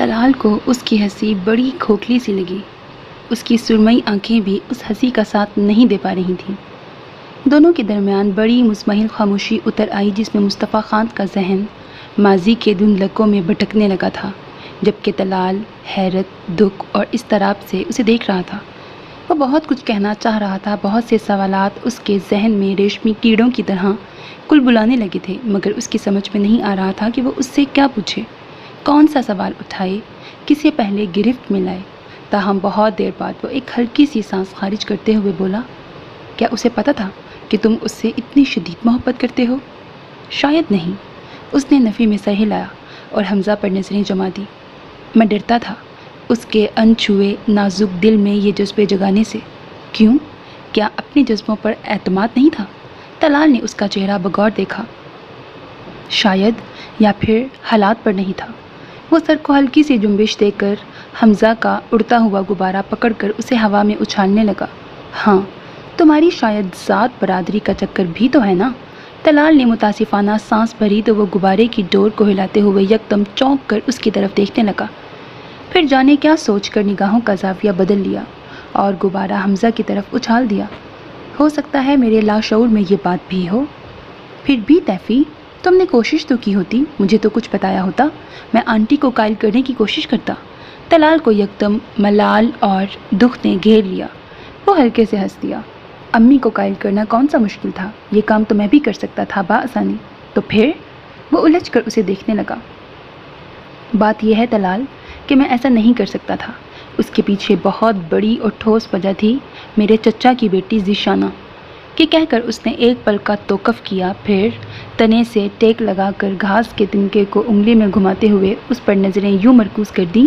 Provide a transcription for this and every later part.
طلال کو اس کی ہنسی بڑی کھوکھلی سی لگی۔ اس کی سرمئی آنکھیں بھی اس ہنسی کا ساتھ نہیں دے پا رہی تھیں۔ دونوں کے درمیان بڑی مزمحل خاموشی اتر آئی، جس میں مصطفیٰ خان کا ذہن ماضی کے دھندلکوں میں بھٹکنے لگا تھا، جبکہ طلال حیرت، دکھ اور اضطراب سے اسے دیکھ رہا تھا۔ وہ بہت کچھ کہنا چاہ رہا تھا، بہت سے سوالات اس کے ذہن میں ریشمی کیڑوں کی طرح کل بلانے لگے تھے، مگر اس کی سمجھ میں نہیں آ رہا تھا کہ وہ اس سے کیا پوچھے، کون سا سوال اٹھائے، کسے پہلے گرفت میں لائے۔ تاہم بہت دیر بعد وہ ایک ہلکی سی سانس خارج کرتے ہوئے بولا، کیا اسے پتا تھا کہ تم اس سے اتنی شدید محبت کرتے ہو؟ شاید نہیں۔ اس نے نفی میں سر ہلایا اور حمزہ پر نظریں جما دی۔ میں ڈرتا تھا اس کے انچھوئے نازک دل میں یہ جذبے جگانے سے۔ کیوں؟ کیا اپنے جذبوں پر اعتماد نہیں تھا؟ طلال نے اس کا چہرہ بغور دیکھا۔ شاید، یا پھر حالات پر نہیں تھا۔ وہ سر کو ہلکی سی جنبش دے کر حمزہ کا اڑتا ہوا غبارہ پکڑ کر اسے ہوا میں اچھالنے لگا۔ ہاں، تمہاری شاید ذات برادری کا چکر بھی تو ہے نا؟ طلال نے متاسفانہ سانس بھری تو وہ غبارے کی ڈور کو ہلاتے ہوئے یکدم چونک کر اس کی طرف دیکھنے لگا، پھر جانے کیا سوچ کر نگاہوں کا زاویہ بدل لیا اور غبارہ حمزہ کی طرف اچھال دیا۔ ہو سکتا ہے میرے لاشعور میں یہ بات بھی ہو۔ پھر بھی تیفی، تم نے کوشش تو کی ہوتی، مجھے تو کچھ بتایا ہوتا، میں آنٹی کو قائل کرنے کی کوشش کرتا۔ طلال کو یکدم ملال اور دکھ نے گھیر لیا۔ وہ ہلکے سے ہنس دیا۔ امی کو قائل کرنا کون سا مشکل تھا؟ یہ کام تو میں بھی کر سکتا تھا بآسانی۔ تو پھر؟ وہ الجھ کر اسے دیکھنے لگا۔ بات یہ ہے طلال کہ میں ایسا نہیں کر سکتا تھا۔ اس کے پیچھے بہت بڑی اور ٹھوس وجہ تھی، میرے چچا کی بیٹی ذیشانہ، کہ کہہ کر اس نے ایک پل کا توقف کیا، پھر تنے سے ٹیک لگا کر گھاس کے تنکے کو انگلی میں گھماتے ہوئے اس پر نظریں یوں مرکوز کر دیں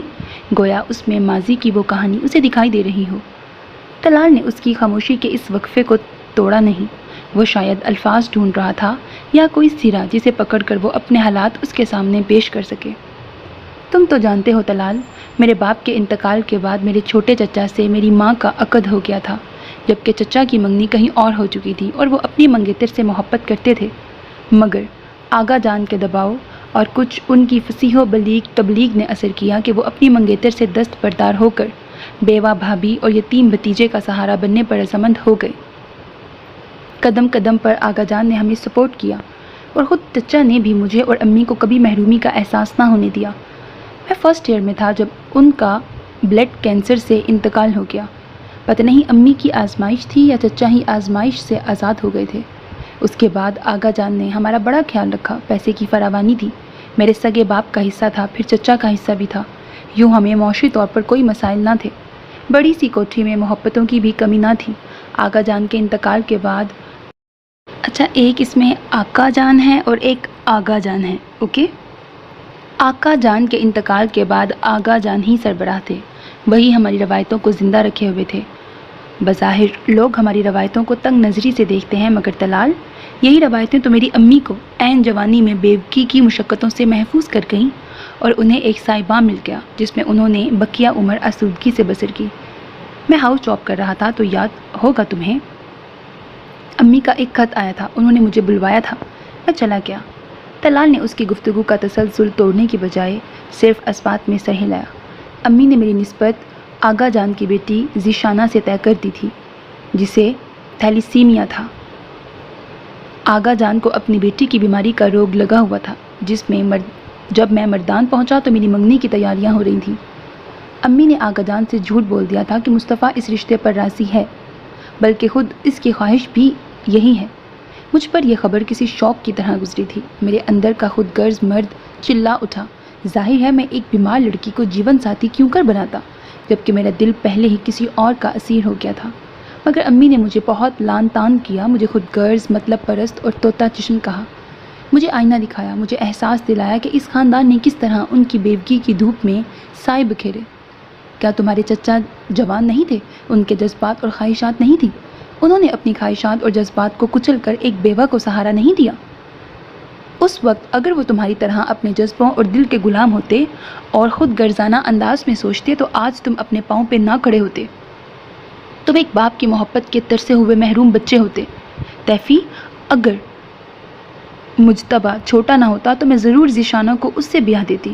گویا اس میں ماضی کی وہ کہانی اسے دکھائی دے رہی ہو۔ طلال نے اس کی خاموشی کے اس وقفے کو توڑا نہیں۔ وہ شاید الفاظ ڈھونڈ رہا تھا یا کوئی سرا جسے پکڑ کر وہ اپنے حالات اس کے سامنے پیش کر سکے۔ تم تو جانتے ہو طلال، میرے باپ کے انتقال کے بعد میرے چھوٹے چچا سے میری ماں کا عقد ہو گیا تھا، جبکہ چچا کی منگنی کہیں اور ہو چکی تھی اور وہ اپنی منگیتر سے محبت کرتے تھے، مگر آغا جان کے دباؤ اور کچھ ان کی فصیح و بلیغ تبلیغ نے اثر کیا کہ وہ اپنی منگیتر سے دست بردار ہو کر بیوہ بھابھی اور یتیم بھتیجے کا سہارا بننے پر رضامند ہو گئے۔ قدم قدم پر آغا جان نے ہمیں سپورٹ کیا اور خود چچا نے بھی مجھے اور امی کو کبھی محرومی کا احساس نہ ہونے دیا۔ میں فرسٹ ایئر میں تھا جب ان کا بلڈ کینسر سے انتقال ہو گیا۔ پتہ نہیں امی کی آزمائش تھی یا چچا ہی آزمائش سے آزاد ہو گئے تھے۔ اس کے بعد آغا جان نے ہمارا بڑا خیال رکھا، پیسے کی فراوانی تھی، میرے سگے باپ کا حصہ تھا، پھر چچا کا حصہ بھی تھا، یوں ہمیں معاشی طور پر کوئی مسائل نہ تھے۔ بڑی سی کوٹھی میں محبتوں کی بھی کمی نہ تھی۔ آغا جان کے انتقال کے بعد، اچھا ایک اس میں آقا جان ہے اور ایک آغا جان ہے، اوکے؟ آقا جان کے انتقال کے بعد آغا جان ہی سربراہ تھے، وہی ہماری روایتوں کو زندہ رکھے ہوئے تھے۔ بظاہر لوگ ہماری روایتوں کو تنگ نظری سے دیکھتے ہیں، مگر طلال، یہی روایتیں تو میری امی کو عین جوانی میں بیوگی کی مشقتوں سے محفوظ کر گئیں اور انہیں ایک سائبہ مل گیا جس میں انہوں نے بقیہ عمر آسودگی سے بسر کی۔ میں ہاؤس جاب کر رہا تھا تو یاد ہوگا تمہیں، امی کا ایک خط آیا تھا، انہوں نے مجھے بلوایا تھا، میں چلا گیا۔ طلال نے اس کی گفتگو کا تسلسل توڑنے کی بجائے صرف اسبات میں سر ہلایا۔ امی نے میری نسبت آغا جان کی بیٹی ذیشانہ سے طے کر دی تھی، جسے تھیلیسیمیا تھا۔ آغا جان کو اپنی بیٹی کی بیماری کا روگ لگا ہوا تھا، جب میں مردان پہنچا تو میری منگنی کی تیاریاں ہو رہی تھیں۔ امی نے آغا جان سے جھوٹ بول دیا تھا کہ مصطفیٰ اس رشتے پر راضی ہے، بلکہ خود اس کی خواہش بھی یہی ہے۔ مجھ پر یہ خبر کسی شوق کی طرح گزری تھی۔ میرے اندر کا خود غرض مرد چلا اٹھا، ظاہر ہے میں ایک بیمار لڑکی کو جیون ساتھی کیوں کر بناتا، جبکہ میرا دل پہلے ہی کسی اور کا اسیر ہو گیا تھا۔ مگر امی نے مجھے بہت لان تان کیا، مجھے خود غرض، مطلب پرست اور طوطا چشم کہا، مجھے آئینہ دکھایا، مجھے احساس دلایا کہ اس خاندان نے کس طرح ان کی بیوگی کی دھوپ میں سائے بکھیرے۔ کیا تمہارے چچا جوان نہیں تھے؟ ان کے جذبات اور خواہشات نہیں تھیں؟ انہوں نے اپنی خواہشات اور جذبات کو کچل کر ایک بیوہ کو سہارا نہیں دیا؟ اس وقت اگر وہ تمہاری طرح اپنے جذبوں اور دل کے غلام ہوتے اور خود غرضانہ انداز میں سوچتے تو آج تم اپنے پاؤں پہ نہ کھڑے ہوتے، تم ایک باپ کی محبت کے ترسے ہوئے محروم بچے ہوتے۔ تیفی، اگر مجتبیٰ چھوٹا نہ ہوتا تو میں ضرور ذیشانہ کو اس سے بیاہ دیتی،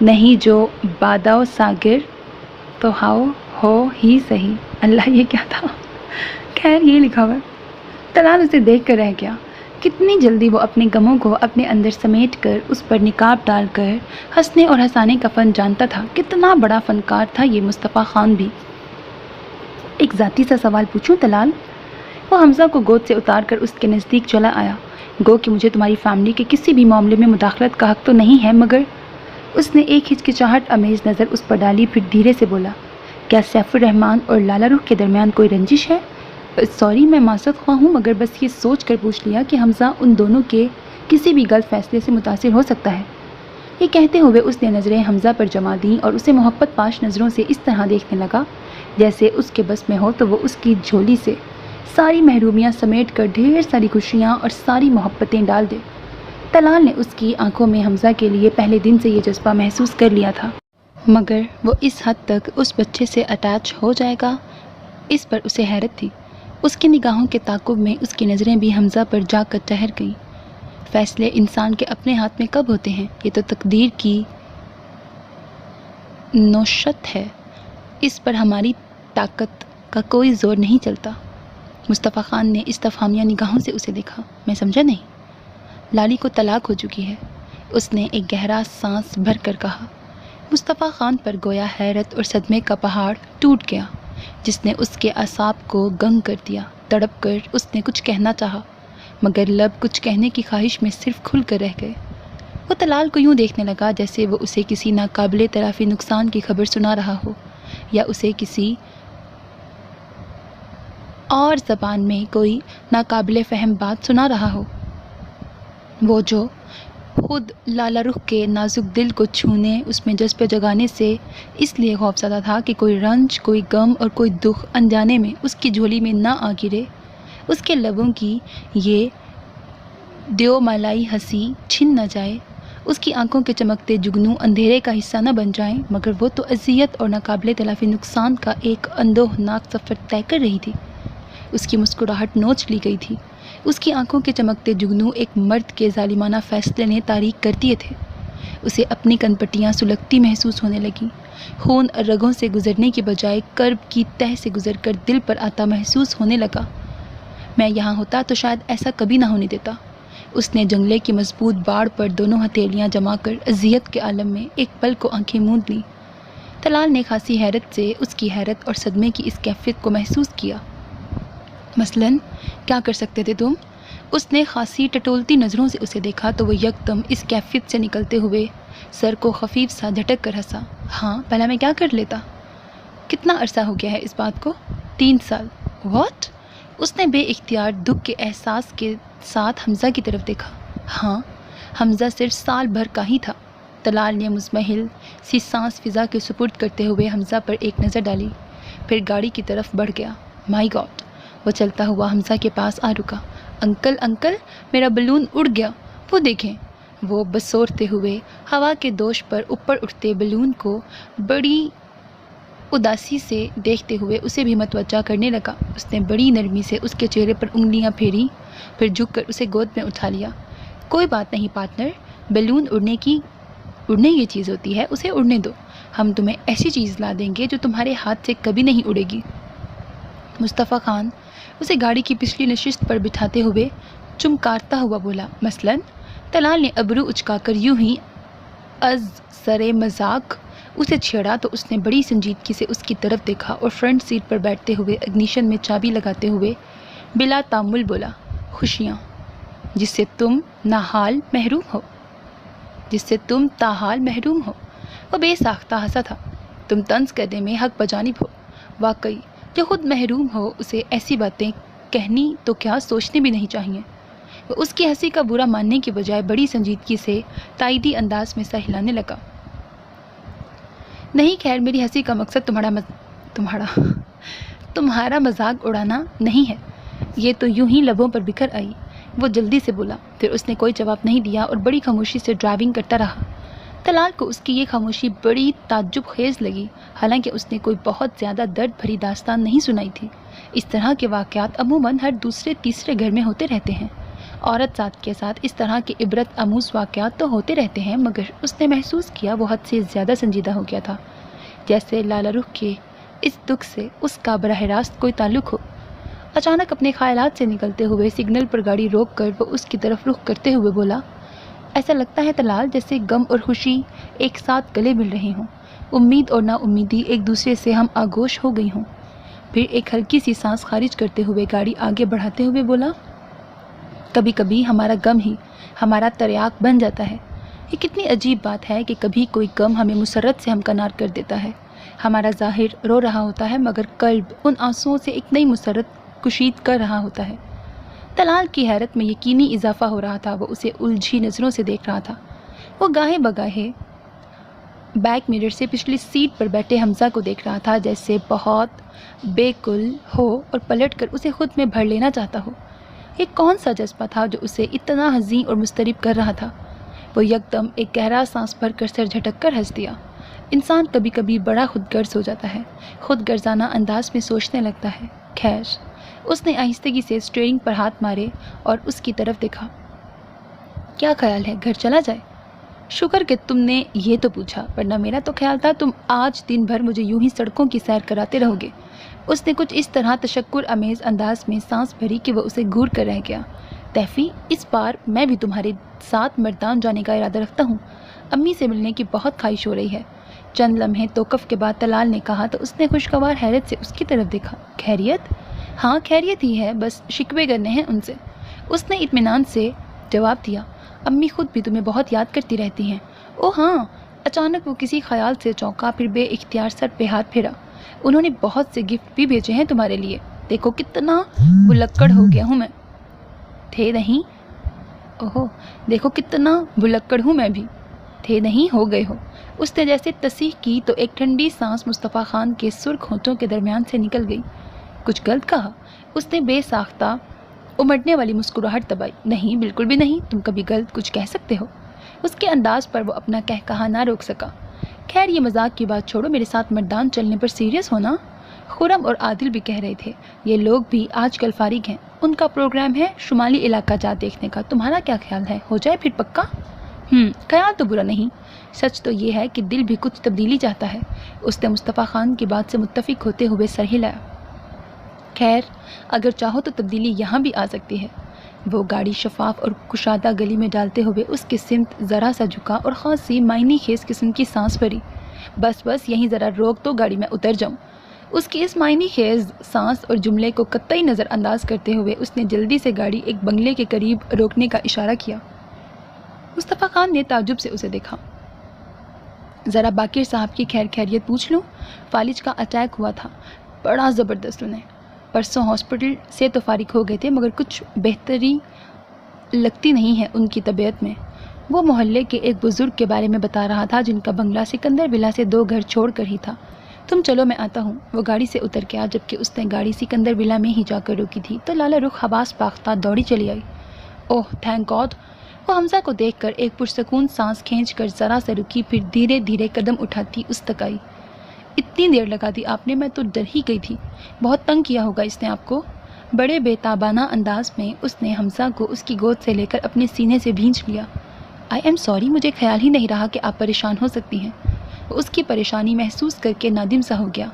نہیں جو باداؤ ساگر تو ہاؤ ہو ہی صحیح. اللہ یہ کیا تھا؟ خیر یہ لکھا ہوا ہے. طلال اسے دیکھ کر رہ گیا. کتنی جلدی وہ اپنے غموں کو اپنے اندر سمیٹ کر اس پر نقاب ڈال کر ہنسنے اور ہنسانے کا فن جانتا تھا. کتنا بڑا فنکار تھا یہ مصطفیٰ خان بھی. ایک ذاتی سا سوال پوچھوں طلال؟ وہ حمزہ کو گود سے اتار کر اس کے نزدیک چلا آیا. گو کہ مجھے تمہاری فیملی کے کسی بھی معاملے میں مداخلت کا حق تو نہیں ہے، مگر اس نے ایک ہچکچاہٹ امیز نظر اس پر ڈالی، پھر دھیرے سے بولا، کیا سیف الرحمان اور لالا رخ کے درمیان کوئی رنجش ہے؟ سوری، میں معذرت خواہ ہوں، مگر بس یہ سوچ کر پوچھ لیا کہ حمزہ ان دونوں کے کسی بھی غلط فیصلے سے متاثر ہو سکتا ہے. یہ کہتے ہوئے اس نے نظریں حمزہ پر جما دیں اور اسے محبت پاش نظروں سے اس طرح دیکھنے لگا جیسے اس کے بس میں ہو تو وہ اس کی جھولی سے ساری محرومیاں سمیٹ کر ڈھیر ساری خوشیاں اور ساری محبتیں ڈال دے. طلال نے اس کی آنکھوں میں حمزہ کے لیے پہلے دن سے یہ جذبہ محسوس کر لیا تھا، مگر وہ اس حد تک اس بچے سے اٹیچ ہو جائے گا اس پر اسے حیرت تھی. اس کی نگاہوں کے تعاقب میں اس کی نظریں بھی حمزہ پر جا کر ٹھہر گئیں. فیصلے انسان کے اپنے ہاتھ میں کب ہوتے ہیں؟ یہ تو تقدیر کی نوشت ہے، اس پر ہماری طاقت کا کوئی زور نہیں چلتا. مصطفیٰ خان نے استفہامیہ نگاہوں سے اسے دیکھا. میں سمجھا نہیں. لالی کو طلاق ہو چکی ہے، اس نے ایک گہرا سانس بھر کر کہا. مصطفیٰ خان پر گویا حیرت اور صدمے کا پہاڑ ٹوٹ گیا جس نے اس کے اعصاب کو گنگ کر دیا. تڑپ کر اس نے کچھ کہنا چاہا مگر لب کچھ کہنے کی خواہش میں صرف کھل کر رہ گئے. وہ طلال کو یوں دیکھنے لگا جیسے وہ اسے کسی ناقابل تلافی نقصان کی خبر سنا رہا ہو یا اسے کسی اور زبان میں کوئی ناقابل فہم بات سنا رہا ہو. وہ جو خود لالا رخ کے نازک دل کو چھونے، اس میں جذبہ جگانے سے اس لیے خوفزدہ تھا کہ کوئی رنج، کوئی غم اور کوئی دکھ انجانے میں اس کی جھولی میں نہ آ گرے. اس کے لبوں کی یہ دیو مالائی ہنسی چھن نہ جائے، اس کی آنکھوں کے چمکتے جگنو اندھیرے کا حصہ نہ بن جائیں، مگر وہ تو اذیت اور ناقابل تلافی نقصان کا ایک اندوہناک سفر طے کر رہی تھی. اس کی مسکراہٹ نوچ لی گئی تھی. اس کی آنکھوں کے چمکتے جگنو ایک مرد کے ظالمانہ فیصلے نے تاریک کر دیے تھے. اسے اپنی کنپٹیاں سلگتی محسوس ہونے لگیں. خون رگوں سے گزرنے کی بجائے کرب کی تہ سے گزر کر دل پر آتا محسوس ہونے لگا. میں یہاں ہوتا تو شاید ایسا کبھی نہ ہونے دیتا. اس نے جنگلے کی مضبوط باڑ پر دونوں ہتھیلیاں جما کر اذیت کے عالم میں ایک پل کو آنکھیں موند لیں. طلال نے خاصی حیرت سے اس کی حیرت اور صدمے کی اس کیفیت کو محسوس کیا. مثلاً کیا کر سکتے تھے تم؟ اس نے خاصی ٹٹولتی نظروں سے اسے دیکھا تو وہ یکدم اس کیفیت سے نکلتے ہوئے سر کو خفیف سا جھٹک کر ہنسا. ہاں، پہلا میں کیا کر لیتا؟ کتنا عرصہ ہو گیا ہے اس بات کو؟ 3 سال. واٹ؟ اس نے بے اختیار دکھ کے احساس کے ساتھ حمزہ کی طرف دیکھا. ہاں، حمزہ صرف سال بھر کا ہی تھا. طلال نے مزمحل سی سانس فضا کے سپرد کرتے ہوئے حمزہ پر ایک نظر ڈالی، پھر گاڑی کی طرف بڑھ گیا. مائی گاڈ! وہ چلتا ہوا حمزہ کے پاس آ رکا. انکل انکل، میرا بلون اڑ گیا، وہ دیکھیں. وہ بسورتے ہوئے ہوا کے دوش پر اوپر اٹھتے بلون کو بڑی اداسی سے دیکھتے ہوئے اسے بھی متوجہ کرنے لگا. اس نے بڑی نرمی سے اس کے چہرے پر انگلیاں پھیری، پھر جھک کر اسے گود میں اٹھا لیا. کوئی بات نہیں پارٹنر، بیلون اڑنے یہ چیز ہوتی ہے، اسے اڑنے دو. ہم تمہیں ایسی چیز لا دیں گے جو تمہارے ہاتھ سے کبھی نہیں اڑے گی. مصطفیٰ خان اسے گاڑی کی پچھلی نشست پر بٹھاتے ہوئے چمکارتا ہوا بولا. مثلاً؟ طلال نے ابرو اچکا کر یوں ہی از سر مذاق اسے چھیڑا تو اس نے بڑی سنجیدگی سے اس کی طرف دیکھا اور فرنٹ سیٹ پر بیٹھتے ہوئے اگنیشن میں چابی لگاتے ہوئے بلا تامل بولا. خوشیاں جس سے تم ناحال محروم ہو، جس سے تم تاحال محروم ہو. وہ بے ساختہ ہنسا تھا. تم طنز کرنے میں حق بجانب ہو. واقعی جو خود محروم ہو اسے ایسی باتیں کہنی تو کیا سوچنے بھی نہیں چاہیے. وہ اس کی ہنسی کا برا ماننے کے بجائے بڑی سنجیدگی سے تائیدی انداز میں سر ہلانے لگا. نہیں خیر، میری ہنسی کا مقصد تمہارا مذاق اڑانا نہیں ہے. یہ تو یوں ہی لبوں پر بکھر آئی. وہ جلدی سے بولا. پھر اس نے کوئی جواب نہیں دیا اور بڑی خاموشی سے ڈرائیونگ کرتا رہا. طلال کو اس کی یہ خاموشی بڑی تعجب خیز لگی، حالانکہ اس نے کوئی بہت زیادہ درد بھری داستان نہیں سنائی تھی. اس طرح کے واقعات عموماً ہر دوسرے تیسرے گھر میں ہوتے رہتے ہیں عورت ذات کے ساتھ اس طرح کے عبرت آموز واقعات تو ہوتے رہتے ہیں، مگر اس نے محسوس کیا وہ حد سے زیادہ سنجیدہ ہو گیا تھا، جیسے لالا رخ کے اس دکھ سے اس کا براہ راست کوئی تعلق ہو۔ اچانک اپنے خیالات سے نکلتے ہوئے سگنل پر گاڑی روک کر وہ اس کی طرف رخ کرتے ہوئے بولا، ایسا لگتا ہے طلال جیسے غم اور خوشی ایک ساتھ گلے مل رہے ہوں، امید اور نا امیدی ایک دوسرے سے ہم آگوش ہو گئی ہوں۔ پھر ایک ہلکی سی سانس خارج کرتے ہوئے گاڑی آگے بڑھاتے ہوئے بولا، کبھی کبھی ہمارا غم ہی ہمارا تریاک بن جاتا ہے۔ یہ کتنی عجیب بات ہے کہ کبھی کوئی غم ہمیں مسرت سے ہمکنار کر دیتا ہے، ہمارا ظاہر رو رہا ہوتا ہے مگر قلب ان آنسوؤں سے ایک نئی مسرت کشید کر رہا ہوتا ہے۔ طلال کی حیرت میں یقینی اضافہ ہو رہا تھا، وہ اسے الجھی نظروں سے دیکھ رہا تھا۔ وہ گاہے بگاہے بیک مرر سے پچھلی سیٹ پر بیٹھے حمزہ کو دیکھ رہا تھا، جیسے بہت بے کل ہو اور پلٹ کر اسے خود میں بھر لینا چاہتا ہو۔ یہ کون سا جذبہ تھا جو اسے اتنا حزین اور مضطرب کر رہا تھا؟ وہ یکدم ایک گہرا سانس بھر کر سر جھٹک کر ہنس دیا۔ انسان کبھی کبھی بڑا خود غرض ہو جاتا ہے، خود غرضانہ انداز میں سوچنے لگتا ہے۔ خیر، اس نے آہستگی سے اسٹیئرنگ پر ہاتھ مارے اور اس کی طرف دیکھا۔ کیا خیال ہے گھر چلا جائے؟ شکر کہ تم نے یہ تو پوچھا، ورنہ میرا تو خیال تھا تم آج دن بھر مجھے یوں ہی سڑکوں کی سیر کراتے رہو گے۔ اس نے کچھ اس طرح تشکر امیز انداز میں سانس بھری کہ وہ اسے گھور کر رہ گیا۔ تیفی، اس بار میں بھی تمہارے ساتھ مردان جانے کا ارادہ رکھتا ہوں، امی سے ملنے کی بہت خواہش ہو رہی ہے۔ چند لمحے توقف کے بعد طلال نے کہا تو اس نے خوشگوار حیرت سے اس کی طرف دیکھا۔ خیریت؟ ہاں خیریت ہی ہے، بس شکوے کرنے ہیں ان سے، اس نے اطمینان سے جواب دیا۔ امی خود بھی تمہیں بہت یاد کرتی رہتی ہیں۔ او ہاں، اچانک وہ کسی خیال سے چونکا، پھر بے اختیار سر پہ ہاتھ پھیرا۔ انہوں نے بہت سے گفٹ بھی بھیجے ہیں تمہارے لیے، دیکھو کتنا بلکڑ ہو گیا ہوں میں۔ تھے نہیں؟ اوہو، دیکھو کتنا بلکڑ ہوں میں بھی۔ تھے نہیں، ہو گئے ہو۔ اس نے جیسے تصحیح کی تو ایک ٹھنڈی سانس مصطفیٰ خان کے سرخ ہونٹوں کے درمیان سے نکل گئی۔ کچھ غلط کہا؟ اس نے بے ساختہ امڑنے والی مسکراہٹ دبائی۔ نہیں، بالکل بھی نہیں، تم کبھی غلط کچھ کہہ سکتے ہو؟ اس کے انداز پر وہ اپنا کہا نہ روک سکا۔ خیر، یہ مذاق کی بات چھوڑو، میرے ساتھ مردان چلنے پر سیریس ہونا؟ خرم اور عادل بھی کہہ رہے تھے، یہ لوگ بھی آج کل فارغ ہیں، ان کا پروگرام ہے شمالی علاقہ جات دیکھنے کا، تمہارا کیا خیال ہے، ہو جائے پھر پکا؟ خیال تو برا نہیں، سچ تو یہ ہے کہ دل بھی کچھ تبدیلی چاہتا ہے۔ اس نے مصطفیٰ خان کی بات سے متفق ہوتے ہوئے سر ہلایا۔ خیر، اگر چاہو تو تبدیلی یہاں بھی آ سکتی ہے۔ وہ گاڑی شفاف اور کشادہ گلی میں ڈالتے ہوئے اس کی سمت ذرا سا جھکا اور خاصی معنی خیز قسم کی سانس بھری۔ بس یہیں ذرا روک تو گاڑی میں اتر جاؤں۔ اس کی اس معنی خیز سانس اور جملے کو قطعی نظر انداز کرتے ہوئے اس نے جلدی سے گاڑی ایک بنگلے کے قریب روکنے کا اشارہ کیا۔ مصطفیٰ خان نے تعجب سے اسے دیکھا۔ ذرا باقر صاحب کی خیریت پوچھ لوں؟ فالج کا اٹیک ہوا تھا، بڑا زبردست، انہیں پرسوں ہاسپٹل سے تو فارغ ہو گئے تھے مگر کچھ بہتری لگتی نہیں ہے ان کی طبیعت میں۔ وہ محلے کے ایک بزرگ کے بارے میں بتا رہا تھا جن کا بنگلہ سکندر ولا سے 2 گھر چھوڑ کر ہی تھا۔ تم چلو میں آتا ہوں۔ وہ گاڑی سے اتر گیا، جبکہ اس نے گاڑی سکندر ولا میں ہی جا کر روکی تھی تو لالا رخ حواس باختہ دوڑی چلی آئی۔ اوہ تھینک گاڈ! وہ حمزہ کو دیکھ کر ایک پرسکون سانس کھینچ کر ذرا سے رکی، پھر دھیرے دھیرے قدم اٹھاتی اس تک آئی۔ اتنی دیر لگا دی آپ نے، میں تو ڈر ہی گئی تھی، بہت تنگ کیا ہوگا اس نے آپ کو۔ بڑے بے تابانہ انداز میں اس نے حمزہ کو اس کی گود سے لے کر اپنے سینے سے بھینچ لیا۔ آئی ایم سوری، مجھے خیال ہی نہیں رہا کہ آپ پریشان ہو سکتی ہیں۔ وہ اس کی پریشانی محسوس کر کے نادم سا ہو گیا۔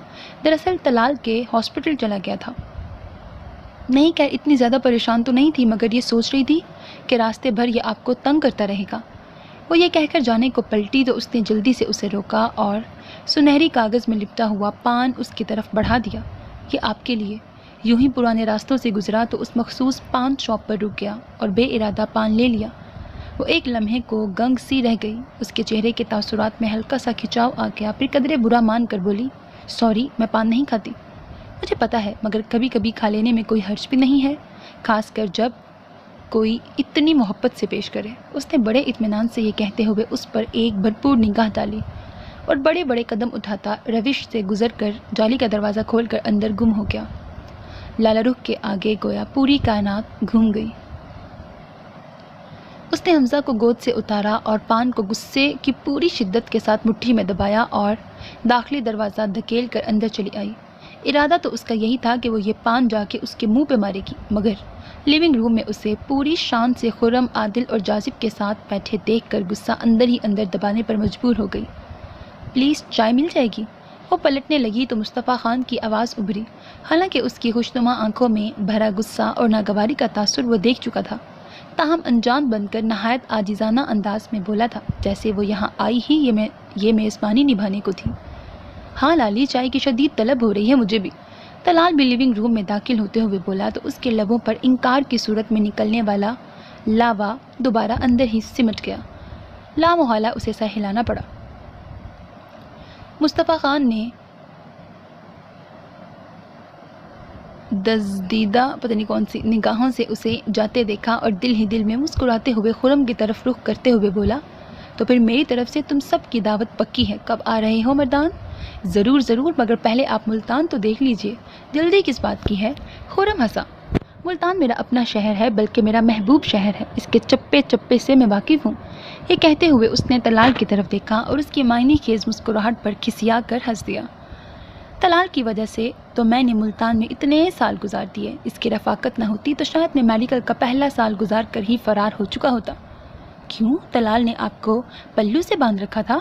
دراصل طلال کے ہاسپٹل چلا گیا تھا۔ نہیں، خیر اتنی زیادہ پریشان تو نہیں تھی، مگر یہ سوچ رہی تھی کہ راستے بھر یہ آپ کو تنگ کرتا رہے گا۔ وہ یہ کہہ کر جانے کو پلٹی تو اس نے جلدی سے اسے روکا اور سنہری کاغذ میں لپٹا ہوا پان اس کی طرف بڑھا دیا۔ یہ آپ کے لیے۔ یوں ہی پرانے راستوں سے گزرا تو اس مخصوص پان شاپ پر رک گیا اور بے ارادہ پان لے لیا۔ وہ ایک لمحے کو گنگ سی رہ گئی، اس کے چہرے کے تاثرات میں ہلکا سا کھچاؤ آ گیا، پھر قدرے برا مان کر بولی، سوری میں پان نہیں کھاتی۔ مجھے پتہ ہے، مگر کبھی کبھی کھا لینے میں کوئی حرج بھی نہیں ہے، خاص کر جب کوئی اتنی محبت سے پیش کرے۔ اس نے بڑے اطمینان سے یہ کہتے ہوئے اس پر ایک بھرپور نگاہ ڈالی اور بڑے بڑے قدم اٹھاتا روش سے گزر کر جالی کا دروازہ کھول کر اندر گم ہو گیا۔ لالا رخ کے آگے گویا پوری کائنات گھوم گئی۔ اس نے حمزہ کو گود سے اتارا اور پان کو غصے کی پوری شدت کے ساتھ مٹھی میں دبایا اور داخلی دروازہ دھکیل کر اندر چلی آئی۔ ارادہ تو اس کا یہی تھا کہ وہ یہ پان جا کے اس کے منہ پہ مارے گی، مگر لیونگ روم میں اسے پوری شان سے خرم، عادل اور جاذب کے ساتھ بیٹھے دیکھ کر غصہ اندر ہی اندر دبانے پر مجبور ہو گئی۔ پلیز چائے مل جائے گی؟ وہ پلٹنے لگی تو مصطفیٰ خان کی آواز ابھری، حالانکہ اس کی خوشنما آنکھوں میں بھرا غصہ اور ناگواری کا تاثر وہ دیکھ چکا تھا، تاہم انجان بن کر نہایت عاجزانہ انداز میں بولا تھا جیسے وہ یہاں آئی ہی یہ میزبانی نبھانے کو تھی۔ ہاں لالی، چائے کی شدید طلب ہو رہی ہے مجھے بھی۔ طلال بھی لیونگ روم میں داخل ہوتے ہوئے بولا تو اس کے لبوں پر انکار کی صورت میں نکلنے والا لاوا دوبارہ اندر ہی سمٹ گیا۔ لامحالہ اسے سر ہلانا پڑا۔ مصطفیٰ خان نے دزدیدہ پتہ نہیں کون سی نگاہوں سے اسے جاتے دیکھا اور دل ہی دل میں مسکراتے ہوئے خرم کی طرف رخ کرتے ہوئے بولا، تو پھر میری طرف سے تم سب کی دعوت پکی ہے، کب آ رہے ہو مردان؟ ضرور ضرور، مگر پہلے آپ ملتان تو دیکھ لیجئے، جلدی کس بات کی ہے؟ خرم ہنسا۔ ملتان میرا اپنا شہر ہے، بلکہ میرا محبوب شہر ہے، اس کے چپے چپے سے میں واقف ہوں۔ یہ کہتے ہوئے اس نے طلال کی طرف دیکھا اور اس کی معنی خیز مسکراہٹ پر کھسیا کر ہنس دیا۔ طلال کی وجہ سے تو میں نے ملتان میں اتنے سال گزار دیے، اس کی رفاقت نہ ہوتی تو شاید میں میڈیکل کا پہلا سال گزار کر ہی فرار ہو چکا ہوتا۔ کیوں؟ طلال نے آپ کو پلو سے باندھ رکھا تھا؟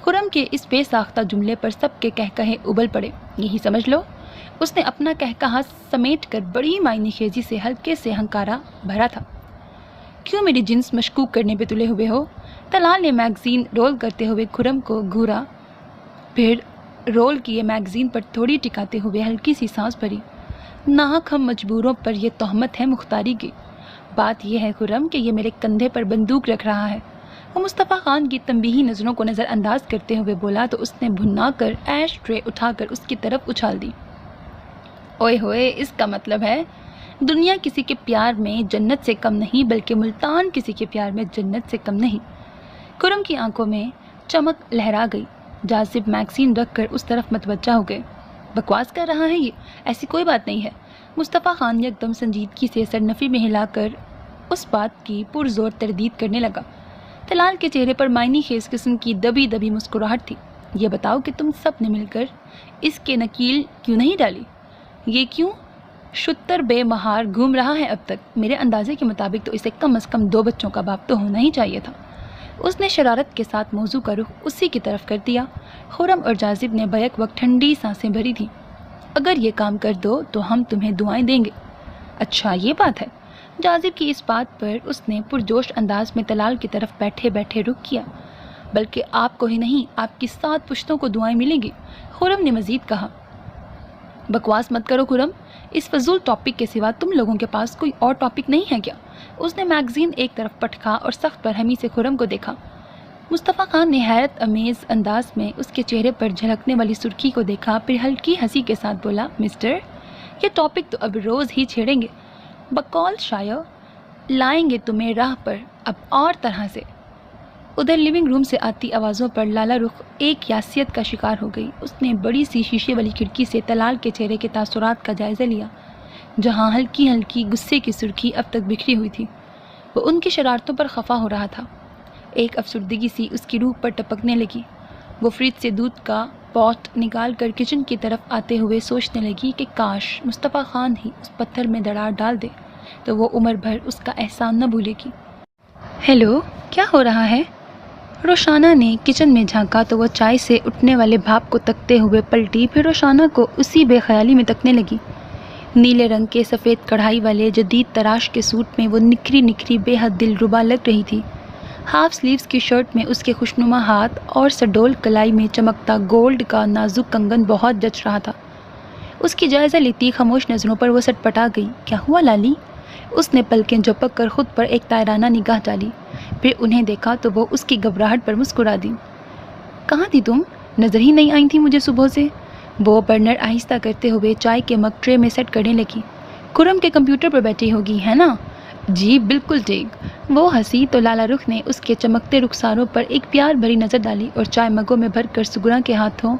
خرم کے اس بے ساختہ جملے پر سب کے کہکہے ابل پڑے۔ یہی سمجھ لو۔ اس نے اپنا کہکہا سمیٹ کر بڑی معنی خیزی سے ہلکے سے ہنکارا بھرا تھا۔ کیوں میری جنس مشکوک کرنے پہ تلے ہوئے ہو؟ طلال نے میگزین رول کرتے ہوئے خرم کو گھورا، پھر رول کیے میگزین پر تھوڑی ٹکاتے ہوئے ہلکی سی سانس بھری۔ ناحق ہم مجبوروں پر یہ تہمت ہے مختاری کی۔ بات یہ ہے خرم کہ یہ میرے کندھے پر بندوق رکھ رہا ہے۔ وہ مصطفیٰ خان کی تنبیہی نظروں کو نظر انداز کرتے ہوئے بولا تو اس نے بھنا کر ایش ٹرے اٹھا کر اس کی طرف اچھال دی۔ اوئے ہوئے، اس کا مطلب ہے دنیا کسی کے پیار میں جنت سے کم نہیں، بلکہ ملتان کسی کے پیار میں جنت سے کم نہیں۔ خرم کی آنکھوں میں چمک لہرا گئی۔ جاذب میگزین رکھ کر اس طرف متوجہ ہو گئے۔ بکواس کر رہا ہے یہ، ایسی کوئی بات نہیں ہے۔ مصطفیٰ خان یکدم سنجیدگی سے سر نفی میں ہلا کر اس بات کی پرزور تردید کرنے لگا۔ طلال کے چہرے پر معنی خیز قسم کی دبی دبی مسکراہٹ تھی۔ یہ بتاؤ کہ تم سب نے مل کر اس کے نکیل کیوں نہیں ڈالی؟ یہ کیوں شتر بے مہار گھوم رہا ہے اب تک؟ میرے اندازے کے مطابق تو اسے کم از کم 2 بچوں کا باپ تو ہونا ہی چاہیے تھا۔ اس نے شرارت کے ساتھ موضوع کا رخ اسی کی طرف کر دیا۔ خرم اور جاذب نے بیک وقت ٹھنڈی سانسیں بھری تھیں۔ اگر یہ کام کر دو تو ہم تمہیں دعائیں دیں گے۔ اچھا یہ بات ہے۔ جاذب کی اس بات پر اس نے پرجوش انداز میں طلال کی طرف بیٹھے بیٹھے رخ کیا۔ بلکہ آپ کو ہی نہیں، آپ کی 7 پشتوں کو دعائیں ملیں گی، خرم نے مزید کہا۔ بکواس مت کرو خرم، اس فضول ٹاپک کے سوا تم لوگوں کے پاس کوئی اور ٹاپک نہیں ہے کیا؟ اس نے میگزین ایک طرف پٹکا اور سخت برہمی سے خرم کو دیکھا۔ مصطفیٰ خان نے حیرت امیز انداز میں اس کے چہرے پر جھلکنے والی سرخی کو دیکھا، پھر ہلکی ہنسی کے ساتھ بولا، مسٹر، یہ ٹاپک تو اب روز ہی چھیڑیں گے، بقول شاعر لائیں گے تمہیں راہ پر اب اور طرح سے۔ ادھر لیونگ روم سے آتی آوازوں پر لالا رخ ایک یاسیت کا شکار ہو گئی۔ اس نے بڑی سی شیشے والی کھڑکی سے طلال کے چہرے کے تاثرات کا جائزہ لیا، جہاں ہلکی ہلکی غصے کی سرخی اب تک بکھری ہوئی تھی۔ وہ ان کی شرارتوں پر خفا ہو رہا تھا۔ ایک افسردگی سی اس کی روح پر ٹپکنے لگی۔ وہ فریج سے دودھ کا پاٹ نکال کر کچن کی طرف آتے ہوئے سوچنے لگی کہ کاش مصطفیٰ خان ہی اس پتھر میں دراڑ ڈال دے تو وہ عمر بھر اس کا احسان نہ بھولے گی۔ ہیلو، کیا ہو رہا ہے؟ روشانہ نے کچن میں جھانکا تو وہ چائے سے اٹھنے والے بھاپ کو تکتے ہوئے پلٹی، پھر روشانہ کو اسی بے خیالی میں تکنے لگی۔ نیلے رنگ کے سفید کڑھائی والے جدید تراش کے سوٹ میں وہ نکھری نکھری بے حد دل ربا لگ رہی تھی۔ ہاف سلیوز کی شرٹ میں اس کے خوشنما ہاتھ اور سڈول کلائی میں چمکتا گولڈ کا نازک کنگن بہت جچ رہا تھا۔ اس کی جائزہ لیتی خاموش نظروں پر وہ سٹپٹا گئی۔ کیا ہوا لالی؟ اس نے پلکیں جھپک کر خود پر ایک تائرانہ نگاہ ڈالی، پھر انہیں دیکھا تو وہ اس کی گھبراہٹ پر مسکرا دی۔ کہاں تھی تم؟ نظر ہی نہیں آئی تھی مجھے صبح سے۔ وہ برنر آہستہ کرتے ہوئے چائے کے مگ ٹرے میں سیٹ کرنے لگی۔ خرم کے کمپیوٹر پر بیٹھی ہوگی ہے نا؟ جی بالکل ٹھیک۔ وہ ہنسی تو لالا رخ نے اس کے چمکتے رخساروں پر ایک پیار بھری نظر ڈالی اور چائے مگوں میں بھر کر سگنا کے ہاتھوں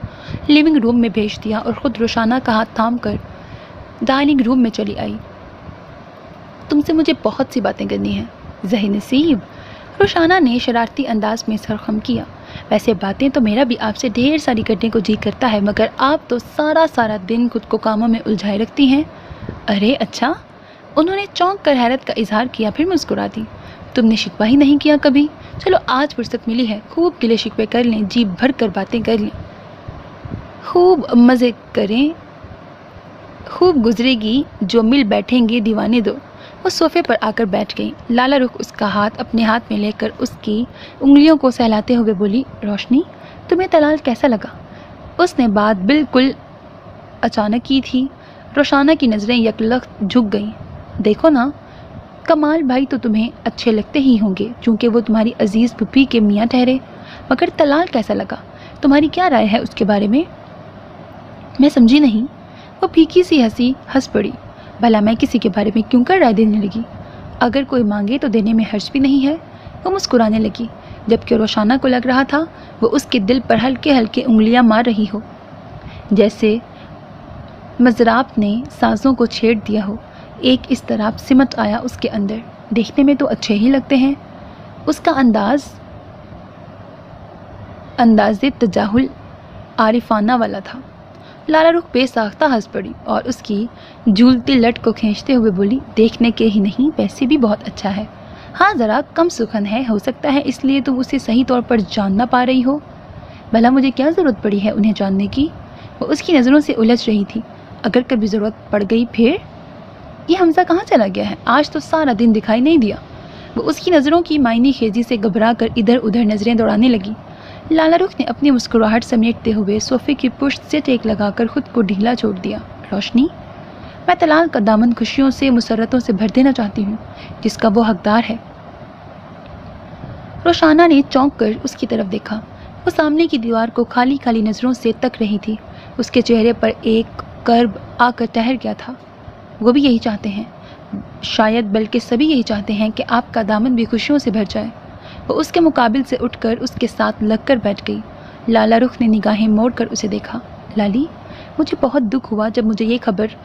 لیونگ روم میں بھیج دیا اور خود روشانہ کا ہاتھ تھام کر ڈائننگ روم میں چلی آئی۔ تم سے مجھے بہت سی باتیں کرنی ہیں۔ ذہن نصیب، روشانہ نے شرارتی انداز میں سر خم کیا۔ ویسے باتیں تو میرا بھی آپ سے ڈھیر ساری کرنے کو جی کرتا ہے، مگر آپ تو سارا دن خود کو کاموں میں الجھائے رکھتی ہیں۔ ارے اچھا، انہوں نے چونک کر حیرت کا اظہار کیا، پھر مسکرا دی۔ تم نے شکوہ ہی نہیں کیا کبھی؟ چلو آج فرصت ملی ہے، خوب گلے شکوے کر لیں، جی بھر کر باتیں کر لیں، خوب مزے کریں، خوب گزرے گی جو مل بیٹھیں گے دیوانے دو۔ وہ صوفے پر آ کر بیٹھ گئی۔ لالا رخ اس کا ہاتھ اپنے ہاتھ میں لے کر اس کی انگلیوں کو سہلاتے ہوئے بولی، روشنی تمہیں طلال کیسا لگا؟ اس نے بات بالکل اچانک کی تھی۔ روشانہ کی نظریں یکلخت جھک گئیں۔ دیکھو نا، کمال بھائی تو تمہیں اچھے لگتے ہی ہوں گے چونکہ وہ تمہاری عزیز پھپھی کے میاں ٹھہرے، مگر طلال کیسا لگا؟ تمہاری کیا رائے ہے اس کے بارے میں؟ میں سمجھی نہیں۔ وہ پھیکی سی ہنس پڑی۔ بھلا میں کسی کے بارے میں کیوں کر رائے دینے لگی؟ اگر کوئی مانگے تو دینے میں حرج بھی نہیں ہے۔ وہ مسکرانے لگی، جبکہ روشانہ کو لگ رہا تھا وہ اس کے دل پر ہلکے ہلکے انگلیاں مار رہی ہو، جیسے مضراب نے سازوں کو چھیڑ دیا ہو۔ ایک اضطراب سمٹ آیا اس کے اندر۔ دیکھنے میں تو اچھے ہی لگتے ہیں۔ اس کا انداز تجاہل عارفانہ والا تھا۔ لالا رخ بے ساختہ ہنس پڑی اور اس کی جھولتی لٹ کو کھینچتے ہوئے بولی، دیکھنے کے ہی نہیں ویسے بھی بہت اچھا ہے۔ ہاں ذرا کم سخن ہے، ہو سکتا ہے اس لیے تم اسے صحیح طور پر جان نہ پا رہی ہو۔ بھلا مجھے کیا ضرورت پڑی ہے انہیں جاننے کی؟ وہ اس کی نظروں سے الجھ رہی تھی۔ اگر کبھی ضرورت پڑ گئی پھر؟ یہ حمزہ کہاں چلا گیا ہے؟ آج تو سارا دن دکھائی نہیں دیا۔ وہ اس کی نظروں کی معنی خیزی سے گھبرا کر ادھر ادھر نظریں دوڑانے لگی۔ لالا رخ نے اپنی مسکراہٹ سمیٹتے ہوئے صوفے کی پشت سے ٹیک لگا کر خود کو ڈھیلا چھوڑ دیا۔ روشنی، میں طلال کا دامن خوشیوں سے مسرتوں سے بھر دینا چاہتی ہوں جس کا وہ حقدار ہے۔ روشانہ نے چونک کر اس کی طرف دیکھا۔ وہ سامنے کی دیوار کو خالی خالی نظروں سے تک رہی تھی۔ اس کے چہرے پر ایک کرب آ کر ٹھہر گیا تھا۔ وہ بھی یہی چاہتے ہیں، شاید بلکہ سبھی یہی چاہتے ہیں کہ آپ کا دامن بھی خوشیوں سے بھر جائے۔ وہ اس کے مقابل سے اٹھ کر اس کے ساتھ لگ کر بیٹھ گئی۔ لالا رخ نے نگاہیں موڑ کر اسے دیکھا۔ لالی، مجھے بہت دکھ ہوا جب مجھے یہ خبر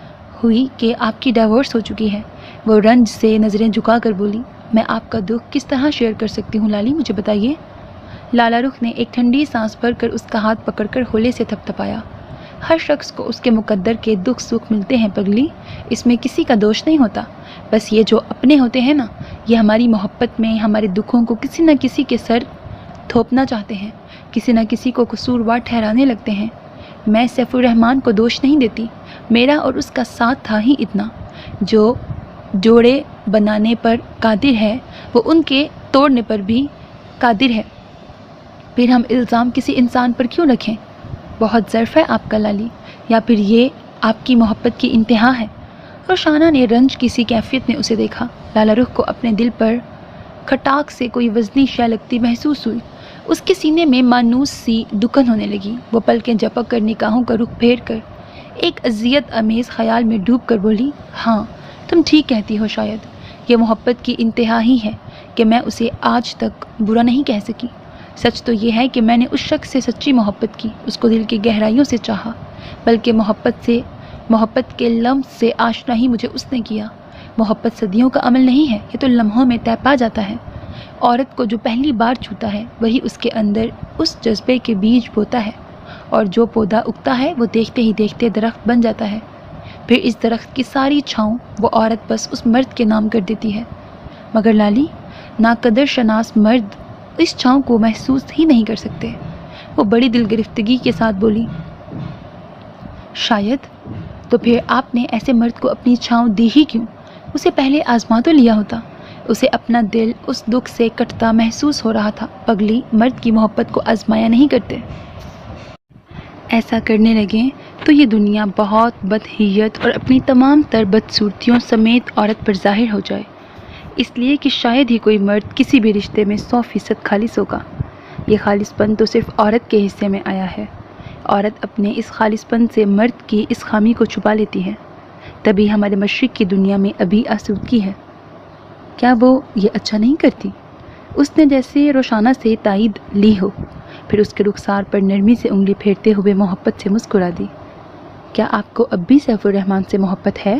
ہوئی کہ آپ کی ڈائیورس ہو چکی ہے۔ وہ رنج سے نظریں جھکا کر بولی، میں آپ کا دکھ کس طرح شیئر کر سکتی ہوں لالی، مجھے بتائیے۔ لالا رخ نے ایک ٹھنڈی سانس بھر کر اس کا ہاتھ پکڑ کر ہولے سے تھپ تھپایا۔ ہر شخص کو اس کے مقدر کے دکھ سکھ ملتے ہیں پگلی، اس میں کسی کا دوش نہیں ہوتا۔ بس یہ جو اپنے ہوتے ہیں نا، یہ ہماری محبت میں ہمارے دکھوں کو کسی نہ کسی کے سر تھوپنا چاہتے ہیں، کسی نہ کسی کو قصوروار ٹھہرانے لگتے ہیں۔ میں سیف الرحمن کو دوش نہیں دیتی، میرا اور اس کا ساتھ تھا ہی اتنا۔ جو جوڑے بنانے پر قادر ہے وہ ان کے توڑنے پر بھی قادر ہے، پھر ہم الزام کسی انسان پر کیوں رکھیں؟ بہت ظرف ہے آپ کا لالی، یا پھر یہ آپ کی محبت کی انتہا ہے؟ روشانہ نے رنج کی سی کیفیت میں اسے دیکھا۔ لالا رخ کو اپنے دل پر کھٹاک سے کوئی وزنی شے لگتی محسوس ہوئی۔ اس کے سینے میں مانوس سی دکن ہونے لگی۔ وہ پلکیں جھپک کر نگاہوں کا رخ پھیر کر ایک اذیت امیز خیال میں ڈوب کر بولی، ہاں تم ٹھیک کہتی ہو، شاید یہ محبت کی انتہا ہی ہے کہ میں اسے آج تک برا نہیں کہہ سکی۔ سچ تو یہ ہے کہ میں نے اس شخص سے سچی محبت کی، اس کو دل کی گہرائیوں سے چاہا، بلکہ محبت کے لمس سے آشنا ہی مجھے اس نے کیا۔ محبت صدیوں کا عمل نہیں ہے، یہ تو لمحوں میں طے پا جاتا ہے۔ عورت کو جو پہلی بار چھوتا ہے وہی اس کے اندر اس جذبے کے بیج بوتا ہے، اور جو پودا اگتا ہے وہ دیکھتے ہی دیکھتے درخت بن جاتا ہے۔ پھر اس درخت کی ساری چھاؤں وہ عورت بس اس مرد کے نام کر دیتی ہے، مگر لالی، ناقدر شناس مرد اس چھاؤں کو محسوس ہی نہیں کر سکتے۔ وہ بڑی دل گرفتگی کے ساتھ بولی، شاید تو پھر آپ نے ایسے مرد کو اپنی چھاؤں دی ہی کیوں؟ اسے پہلے آزما تو لیا ہوتا۔ اسے اپنا دل اس دکھ سے کٹتا محسوس ہو رہا تھا۔ پگلی، مرد کی محبت کو آزمایا نہیں کرتے۔ ایسا کرنے لگیں تو یہ دنیا بہت بدحیت اور اپنی تمام تر بدصورتیوں سمیت عورت پر ظاہر ہو جائے، اس لیے کہ شاید ہی کوئی مرد کسی بھی رشتے میں 100% خالص ہوگا۔ یہ خالص پن تو صرف عورت کے حصے میں آیا ہے۔ عورت اپنے اس خالص پن سے مرد کی اس خامی کو چھپا لیتی ہے، تبھی ہمارے مشرق کی دنیا میں ابھی آسودگی ہے۔ کیا وہ یہ اچھا نہیں کرتی؟ اس نے جیسے روشانہ سے تائید لی ہو، پھر اس کے رخسار پر نرمی سے انگلی پھیرتے ہوئے محبت سے مسکرا دی۔ کیا آپ کو اب بھی سیف الرحمن سے محبت ہے؟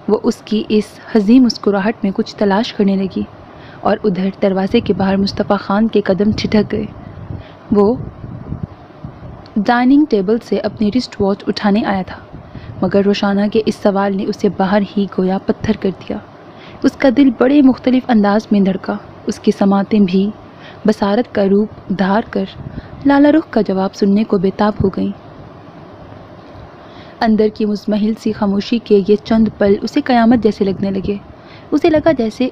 وہ اس کی اس حزین مسکراہٹ میں کچھ تلاش کرنے لگی، اور ادھر دروازے کے باہر مصطفیٰ خان کے قدم ٹھٹک گئے۔ وہ ڈائننگ ٹیبل سے اپنی رسٹ واچ اٹھانے آیا تھا، مگر روشانہ کے اس سوال نے اسے باہر ہی گویا پتھر کر دیا۔ اس کا دل بڑے مختلف انداز میں دھڑکا، اس کی سماعتیں بھی بصارت کا روپ دھار کر لالا رخ کا جواب سننے کو بےتاب ہو گئیں۔ اندر کی مزمحل سی خاموشی کے یہ چند پل اسے قیامت جیسے لگنے لگے۔ اسے لگا جیسے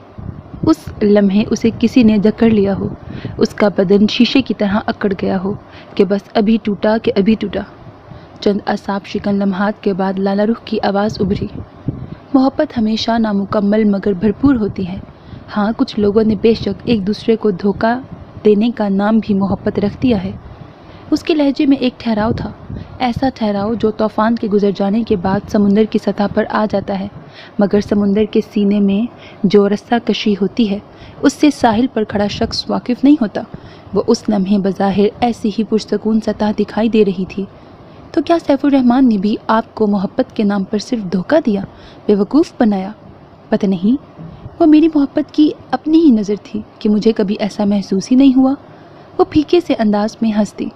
اس لمحے اسے کسی نے جکڑ لیا ہو، اس کا بدن شیشے کی طرح اکڑ گیا ہو کہ بس ابھی ٹوٹا کہ ابھی ٹوٹا۔ چند اعصاب شکن لمحات کے بعد لالا رخ کی آواز ابھری، محبت ہمیشہ نامکمل مگر بھرپور ہوتی ہے۔ ہاں، کچھ لوگوں نے بے شک ایک دوسرے کو دھوکہ دینے کا نام بھی محبت رکھ دیا ہے۔ اس کے لہجے میں ایک ٹھہراؤ تھا، ایسا ٹھہراؤ جو طوفان کے گزر جانے کے بعد سمندر کی سطح پر آ جاتا ہے، مگر سمندر کے سینے میں جو رسہ کشی ہوتی ہے اس سے ساحل پر کھڑا شخص واقف نہیں ہوتا۔ وہ اس لمحے بظاہر ایسی ہی پرسکون سطح دکھائی دے رہی تھی۔ تو کیا سیف الرحمن نے بھی آپ کو محبت کے نام پر صرف دھوکہ دیا، بے وقوف بنایا؟ پتہ نہیں، وہ میری محبت کی اپنی ہی نظر تھی کہ مجھے کبھی ایسا محسوس ہی نہیں ہوا۔ وہ پھیکے سے انداز میں ہنس دی۔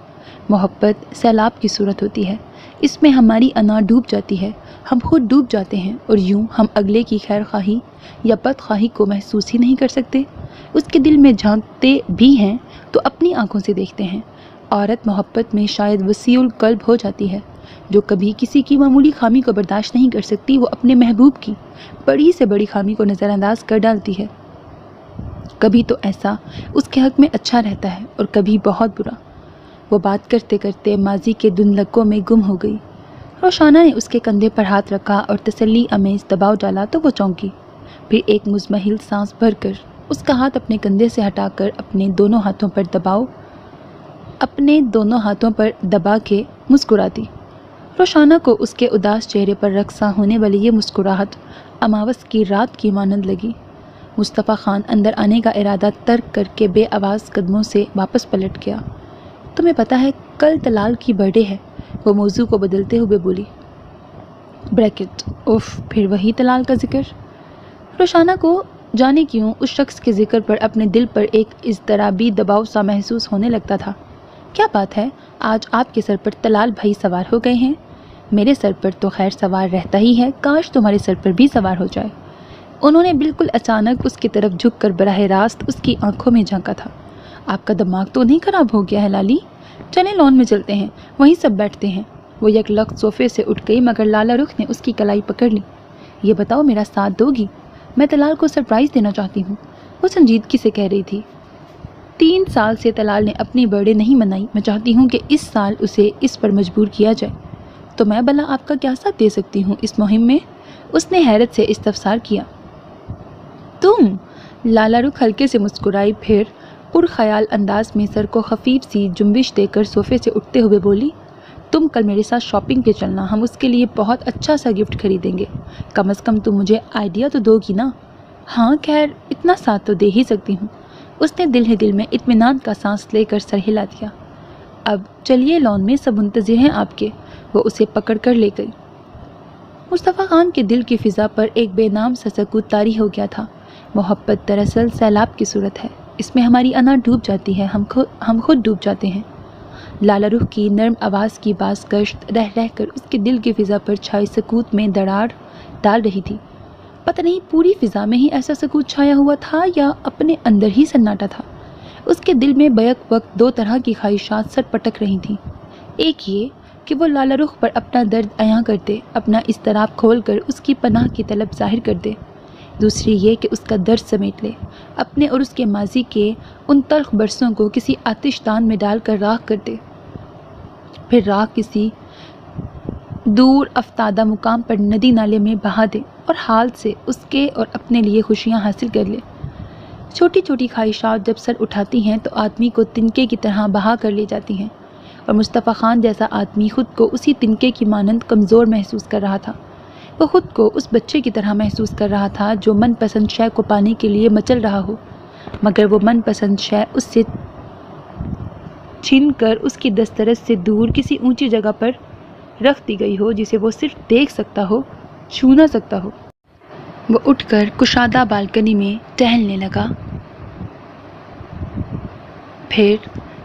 محبت سیلاب کی صورت ہوتی ہے، اس میں ہماری انا ڈوب جاتی ہے، ہم خود ڈوب جاتے ہیں، اور یوں ہم اگلے کی خیر خواہی یا بد خواہی کو محسوس ہی نہیں کر سکتے۔ اس کے دل میں جھانکتے بھی ہیں تو اپنی آنکھوں سے دیکھتے ہیں۔ عورت محبت میں شاید وسیع القلب ہو جاتی ہے، جو کبھی کسی کی معمولی خامی کو برداشت نہیں کر سکتی، وہ اپنے محبوب کی بڑی سے بڑی خامی کو نظر انداز کر ڈالتی ہے۔ کبھی تو ایسا اس کے حق میں اچھا رہتا ہے اور کبھی بہت برا۔ وہ بات کرتے کرتے ماضی کے دھندلکوں میں گم ہو گئی۔ روشانہ نے اس کے کندھے پر ہاتھ رکھا اور تسلی آمیز دباؤ ڈالا تو وہ چونکی، پھر ایک مزمحل سانس بھر کر اس کا ہاتھ اپنے کندھے سے ہٹا کر اپنے دونوں ہاتھوں پر دبا کے مسکرا دی۔ روشانہ کو اس کے اداس چہرے پر رقصاں ہونے والی یہ مسکراہٹ اماوس کی رات کی مانند لگی۔ مصطفیٰ خان اندر آنے کا ارادہ ترک کر کے بے آواز قدموں سے واپس پلٹ گیا۔ تمہیں پتہ ہے کل طلال کی برتھ ڈے ہے؟ وہ موضوع کو بدلتے ہوئے بولی۔ بریکٹ، اوف، پھر وہی طلال کا ذکر؟ روشانہ کو جانے کیوں اس شخص کے ذکر پر اپنے دل پر ایک اضطرابی دباؤ سا محسوس ہونے لگتا تھا۔ کیا بات ہے، آج آپ کے سر پر طلال بھائی سوار ہو گئے ہیں؟ میرے سر پر تو خیر سوار رہتا ہی ہے، کاش تمہارے سر پر بھی سوار ہو جائے۔ انہوں نے بالکل اچانک اس کی طرف جھک کر براہ راست اس کی آنکھوں میں جھانکا تھا۔ آپ کا دماغ تو نہیں خراب ہو گیا ہے لالی؟ چلیں لان میں چلتے ہیں، وہیں سب بیٹھتے ہیں۔ وہ یک لخت صوفے سے اٹھ گئی مگر لالا رخ نے اس کی کلائی پکڑ لی۔ یہ بتاؤ، میرا ساتھ دو گی؟ میں طلال کو سرپرائز دینا چاہتی ہوں، وہ سنجیدگی سے کہہ رہی تھی۔ 3 سال سے طلال نے اپنی برتھ ڈے نہیں منائی، میں چاہتی ہوں کہ اس سال اسے اس پر مجبور کیا جائے۔ تو میں بھلا آپ کا کیا ساتھ دے سکتی ہوں اس مہم میں؟ اس نے حیرت سے استفسار کیا۔ تم؟ لالا رخ ہلکے سے مسکرائی، پھر پرخیال انداز میں سر کو خفیف سی جنبش دے کر صوفے سے اٹھتے ہوئے بولی، تم کل میرے ساتھ شاپنگ پہ چلنا، ہم اس کے لیے بہت اچھا سا گفٹ خریدیں گے۔ کم از کم تم مجھے آئیڈیا تو دو گی نا؟ ہاں خیر، اتنا ساتھ تو دے ہی سکتی ہوں۔ اس نے دل ہی دل میں اطمینان کا سانس لے کر سر ہلا دیا۔ اب چلیے لان میں، سب منتظر ہیں آپ کے۔ وہ اسے پکڑ کر لے گئی۔ مصطفیٰ خان کے دل کی فضا پر ایک بے نام سا سکوت طاری ہو گیا تھا۔ محبت دراصل سیلاب کی صورت ہے، اس میں ہماری انا ڈوب جاتی ہے، ہم خود ڈوب جاتے ہیں۔ لالا رخ کی نرم آواز کی باز گشت رہ رہ کر اس کے دل کی فضا پر چھائی سکوت میں دراڑ ڈال رہی تھی۔ پتہ نہیں پوری فضا میں ہی ایسا سکوت چھایا ہوا تھا یا اپنے اندر ہی سناٹا تھا۔ اس کے دل میں بیک وقت 2 طرح کی خواہشات سر پٹک رہی تھیں۔ ایک یہ کہ وہ لالا رخ پر اپنا درد عیاں کر دے، اپنا اضطراب کھول کر اس کی پناہ کی طلب ظاہر کر دے۔ دوسری یہ کہ اس کا درد سمیٹ لے، اپنے اور اس کے ماضی کے ان تلخ برسوں کو کسی آتش دان میں ڈال کر راکھ کر دے، پھر راکھ کسی دور افتادہ مقام پر ندی نالے میں بہا دے اور حال سے اس کے اور اپنے لیے خوشیاں حاصل کر لے۔ چھوٹی چھوٹی خواہشات جب سر اٹھاتی ہیں تو آدمی کو تنکے کی طرح بہا کر لے جاتی ہیں، اور مصطفیٰ خان جیسا آدمی خود کو اسی تنکے کی مانند کمزور محسوس کر رہا تھا۔ وہ خود کو اس بچے کی طرح محسوس کر رہا تھا جو من پسند شے کو پانے کے لیے مچل رہا ہو، مگر وہ من پسند شے اس سے چھین کر اس کی دسترس سے دور کسی اونچی جگہ پر رکھ دی گئی ہو جسے وہ صرف دیکھ سکتا ہو، چھو نہ سکتا ہو۔ وہ اٹھ کر کشادہ بالکنی میں ٹہلنے لگا، پھر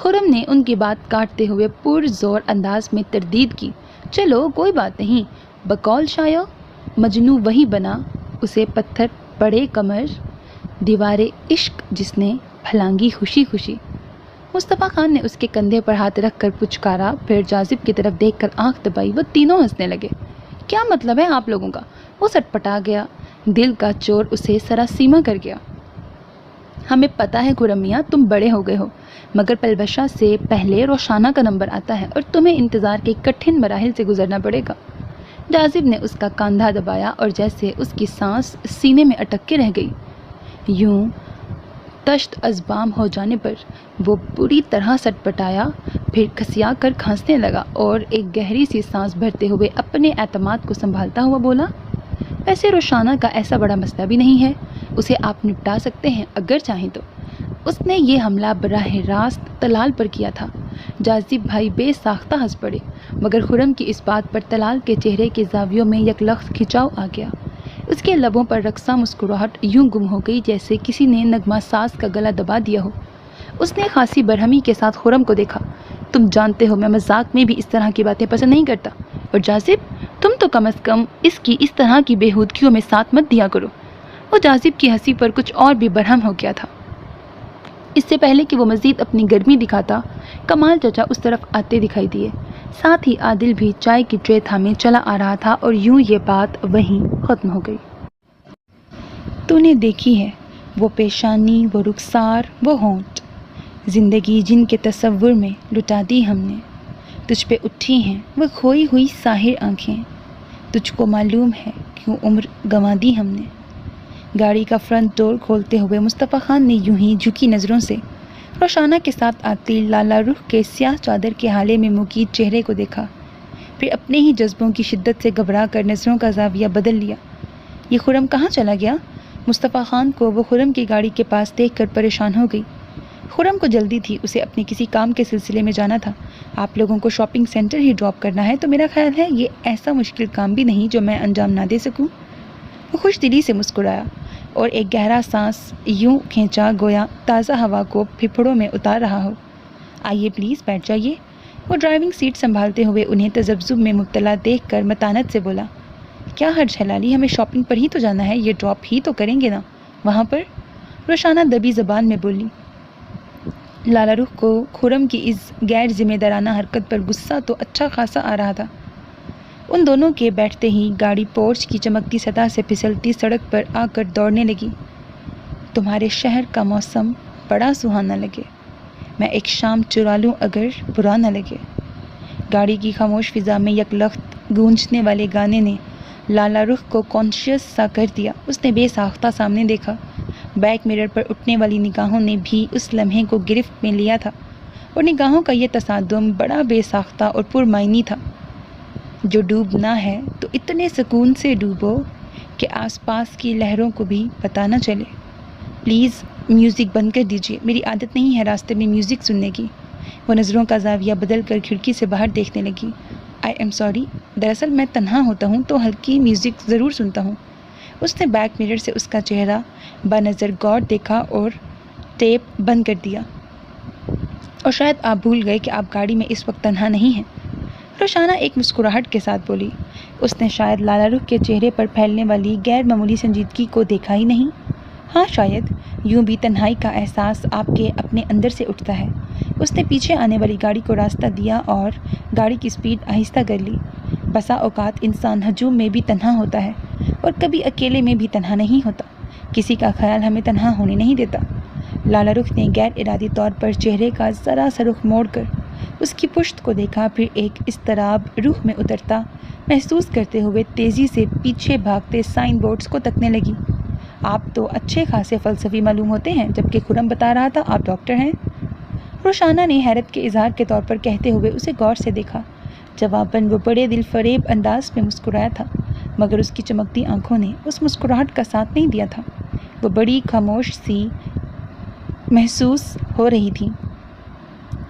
خرم نے ان کی بات کاٹتے ہوئے پرزور انداز میں تردید کی۔ چلو کوئی بات نہیں، بقول شاعر مجنوں وہی بنا، اسے پتھر پڑے کمر، دیوارے عشق جس نے پھلانگی خوشی خوشی۔ مصطفیٰ خان نے اس کے کندھے پر ہاتھ رکھ کر پچکارا، پھر جاذب کی طرف دیکھ کر آنکھ دبائی۔ وہ تینوں ہنسنے لگے۔ کیا مطلب ہے آپ لوگوں کا؟ وہ سٹپٹا گیا، دل کا چور اسے سراسیمہ کر گیا۔ ہمیں پتہ ہے خرم میاں، تم بڑے ہو گئے ہو، مگر پلوشہ سے پہلے روشانہ کا نمبر آتا ہے اور تمہیں انتظار کے کٹھن مراحل سے گزرنا پڑے گا۔ جاذب نے اس کا کاندھا دبایا اور جیسے اس کی سانس سینے میں اٹک کے رہ گئی۔ یوں تشت ازبام ہو جانے پر وہ بری طرح سٹپٹایا، پھر کھسیا کر کھانسنے لگا اور ایک گہری سی سانس بھرتے ہوئے اپنے اعتماد کو سنبھالتا ہوا بولا، ویسے روشانہ کا ایسا بڑا مسئلہ بھی نہیں ہے، اسے آپ نپٹا سکتے ہیں اگر چاہیں تو۔ اس نے یہ حملہ براہ راست طلال پر کیا تھا۔ جاذب بھائی بے ساختہ ہنس پڑے، مگر خرم کی اس بات پر طلال کے چہرے کے زاویوں میں یک لخت کھچاؤ آ گیا۔ اس کے لبوں پر رقصاں مسکراہٹ یوں گم ہو گئی جیسے کسی نے نغمہ ساز کا گلا دبا دیا ہو۔ اس نے خاصی برہمی کے ساتھ خرم کو دیکھا۔ تم جانتے ہو میں مذاق میں بھی اس طرح کی باتیں پسند نہیں کرتا، اور جاذب تم تو کم از کم اس طرح کی بےہودگیوں میں ساتھ مت دیا کرو۔ وہ جاذب کی ہنسی پر کچھ اور بھی برہم ہو گیا تھا۔ اس سے پہلے کہ وہ مزید اپنی گرمی دکھاتا، کمال چچا اس طرف آتے دکھائی دیے، ساتھ ہی عادل بھی چائے کی ٹرے تھامے چلا آ رہا تھا، اور یوں یہ بات وہیں ختم ہو گئی۔ تو نے دیکھی ہے وہ پیشانی، وہ رخسار، وہ ہونٹ، زندگی جن کے تصور میں لٹا دی ہم نے، تجھ پہ اٹھی ہیں وہ کھوئی ہوئی ساحر آنکھیں، تجھ کو معلوم ہے کیوں عمر گنوا دی ہم نے۔ گاڑی کا فرنٹ ڈور کھولتے ہوئے مصطفیٰ خان نے یوں ہی جھکی نظروں سے روشانہ کے ساتھ آتی لالا رخ کے سیاہ چادر کے حالے میں مقید چہرے کو دیکھا، پھر اپنے ہی جذبوں کی شدت سے گھبرا کر نظروں کا زاویہ بدل لیا۔ یہ خرم کہاں چلا گیا؟ مصطفیٰ خان کو وہ خرم کی گاڑی کے پاس دیکھ کر پریشان ہو گئی۔ خرم کو جلدی تھی، اسے اپنے کسی کام کے سلسلے میں جانا تھا۔ آپ لوگوں کو شاپنگ سینٹر ہی ڈراپ کرنا ہے تو میرا خیال ہے یہ ایسا مشکل کام بھی نہیں جو میں انجام نہ دے سکوں۔ وہ خوش دلی سے مسکرایا اور ایک گہرا سانس یوں کھینچا گویا تازہ ہوا کو پھپھڑوں میں اتار رہا ہو۔ آئیے پلیز بیٹھ جائیے۔ وہ ڈرائیونگ سیٹ سنبھالتے ہوئے انہیں تذبذب میں مبتلا دیکھ کر متانت سے بولا، کیا حرج ہے لالی، ہمیں شاپنگ پر ہی تو جانا ہے، یہ ڈراپ ہی تو کریں گے نا وہاں پر؟ روشانہ دبی زبان میں بولی۔ لالا رخ کو خرم کی اس غیر ذمہ دارانہ حرکت پر غصہ تو اچھا خاصا آ رہا تھا۔ ان دونوں کے بیٹھتے ہی گاڑی پورچ کی چمکتی سطح سے پھسلتی سڑک پر آ کر دوڑنے لگی۔ تمہارے شہر کا موسم بڑا سہانا لگے، میں ایک شام چرا لوں اگر برا نہ لگے۔ گاڑی کی خاموش فضا میں یک لخت گونجنے والے گانے نے لالا رخ کو کانشیس سا کر دیا۔ اس نے بے ساختہ سامنے دیکھا، بیک مرر پر اٹھنے والی نگاہوں نے بھی اس لمحے کو گرفت میں لیا تھا، اور نگاہوں کا یہ تصادم بڑا بے ساختہ اور پرمعنی تھا۔ جو ڈوبنا ہے تو اتنے سکون سے ڈوبو کہ آس پاس کی لہروں کو بھی پتہ نہ چلے۔ پلیز میوزک بند کر دیجیے، میری عادت نہیں ہے راستے میں میوزک سننے کی۔ وہ نظروں کا زاویہ بدل کر کھڑکی سے باہر دیکھنے لگی۔ آئی ایم سوری، دراصل میں تنہا ہوتا ہوں تو ہلکی میوزک ضرور سنتا ہوں۔ اس نے بیک مرر سے اس کا چہرہ بنظر غور دیکھا اور ٹیپ بند کر دیا۔ اور شاید آپ بھول گئے کہ آپ گاڑی میں اس وقت تنہا نہیں ہیں۔ روشانہ ایک مسکراہٹ کے ساتھ بولی۔ اس نے شاید لالا رخ کے چہرے پر پھیلنے والی غیر معمولی سنجیدگی کو دیکھا ہی نہیں۔ ہاں شاید، یوں بھی تنہائی کا احساس آپ کے اپنے اندر سے اٹھتا ہے۔ اس نے پیچھے آنے والی گاڑی کو راستہ دیا اور گاڑی کی سپیڈ آہستہ کر لی۔ بسا اوقات انسان ہجوم میں بھی تنہا ہوتا ہے اور کبھی اکیلے میں بھی تنہا نہیں ہوتا۔ کسی کا خیال ہمیں تنہا ہونے نہیں دیتا۔ لالا رخ نے غیر ارادی طور پر چہرے کا ذرا سا رخ موڑ کر اس کی پشت کو دیکھا، پھر ایک اضطراب روح میں اترتا محسوس کرتے ہوئے تیزی سے پیچھے بھاگتے سائن بورڈز کو تکنے لگی۔ آپ تو اچھے خاصے فلسفی معلوم ہوتے ہیں، جبکہ خرم بتا رہا تھا آپ ڈاکٹر ہیں۔ روشانہ نے حیرت کے اظہار کے طور پر کہتے ہوئے اسے غور سے دیکھا۔ جواباً وہ بڑے دل فریب انداز میں مسکرایا تھا، مگر اس کی چمکتی آنکھوں نے اس مسکراہٹ کا ساتھ نہیں دیا تھا۔ وہ بڑی خاموش سی محسوس ہو رہی تھی۔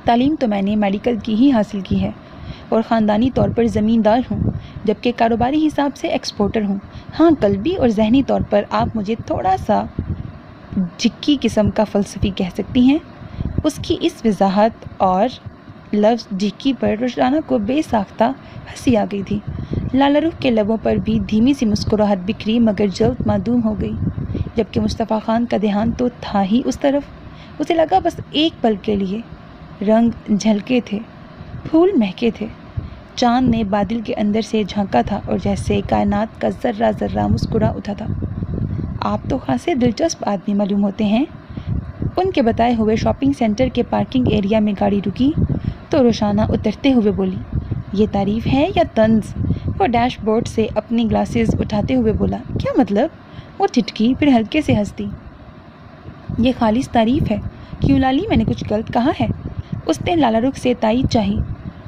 تعلیم تو میں نے میڈیکل کی ہی حاصل کی ہے اور خاندانی طور پر زمیندار ہوں، جبکہ کاروباری حساب سے ایکسپورٹر ہوں۔ ہاں، قلبی اور ذہنی طور پر آپ مجھے تھوڑا سا جھکی قسم کا فلسفی کہہ سکتی ہیں۔ اس کی اس وضاحت اور لفظ ڈھکی پر روشانہ کو بے ساختہ ہنسی آ گئی تھی۔ لالہ رخ کے لبوں پر بھی دھیمی سی مسکراہٹ بکھری مگر جلد معدوم ہو گئی، جبکہ مصطفیٰ خان کا دھیان تو تھا ہی اس طرف۔ اسے لگا بس ایک پل کے لیے رنگ جھلکے تھے، پھول مہکے تھے، چاند نے بادل کے اندر سے جھانکا تھا اور جیسے کائنات کا ذرہ ذرہ مسکرا اٹھا تھا۔ آپ تو خاصے دلچسپ آدمی معلوم ہوتے ہیں۔ ان کے بتائے ہوئے شاپنگ سینٹر کے پارکنگ ایریا میں گاڑی رکی تو روشانہ اترتے ہوئے بولی، یہ تعریف ہے یا طنز؟ وہ ڈیش بورڈ سے اپنی گلاسز اٹھاتے ہوئے بولا، کیا مطلب؟ وہ ٹھٹکی، پھر ہلکے سے ہنس دی۔ یہ خالص تعریف ہے۔ کیوں لالی، میں نے کچھ غلط کہا ہے؟ اس نے لالہ رخ سے تائید چاہی۔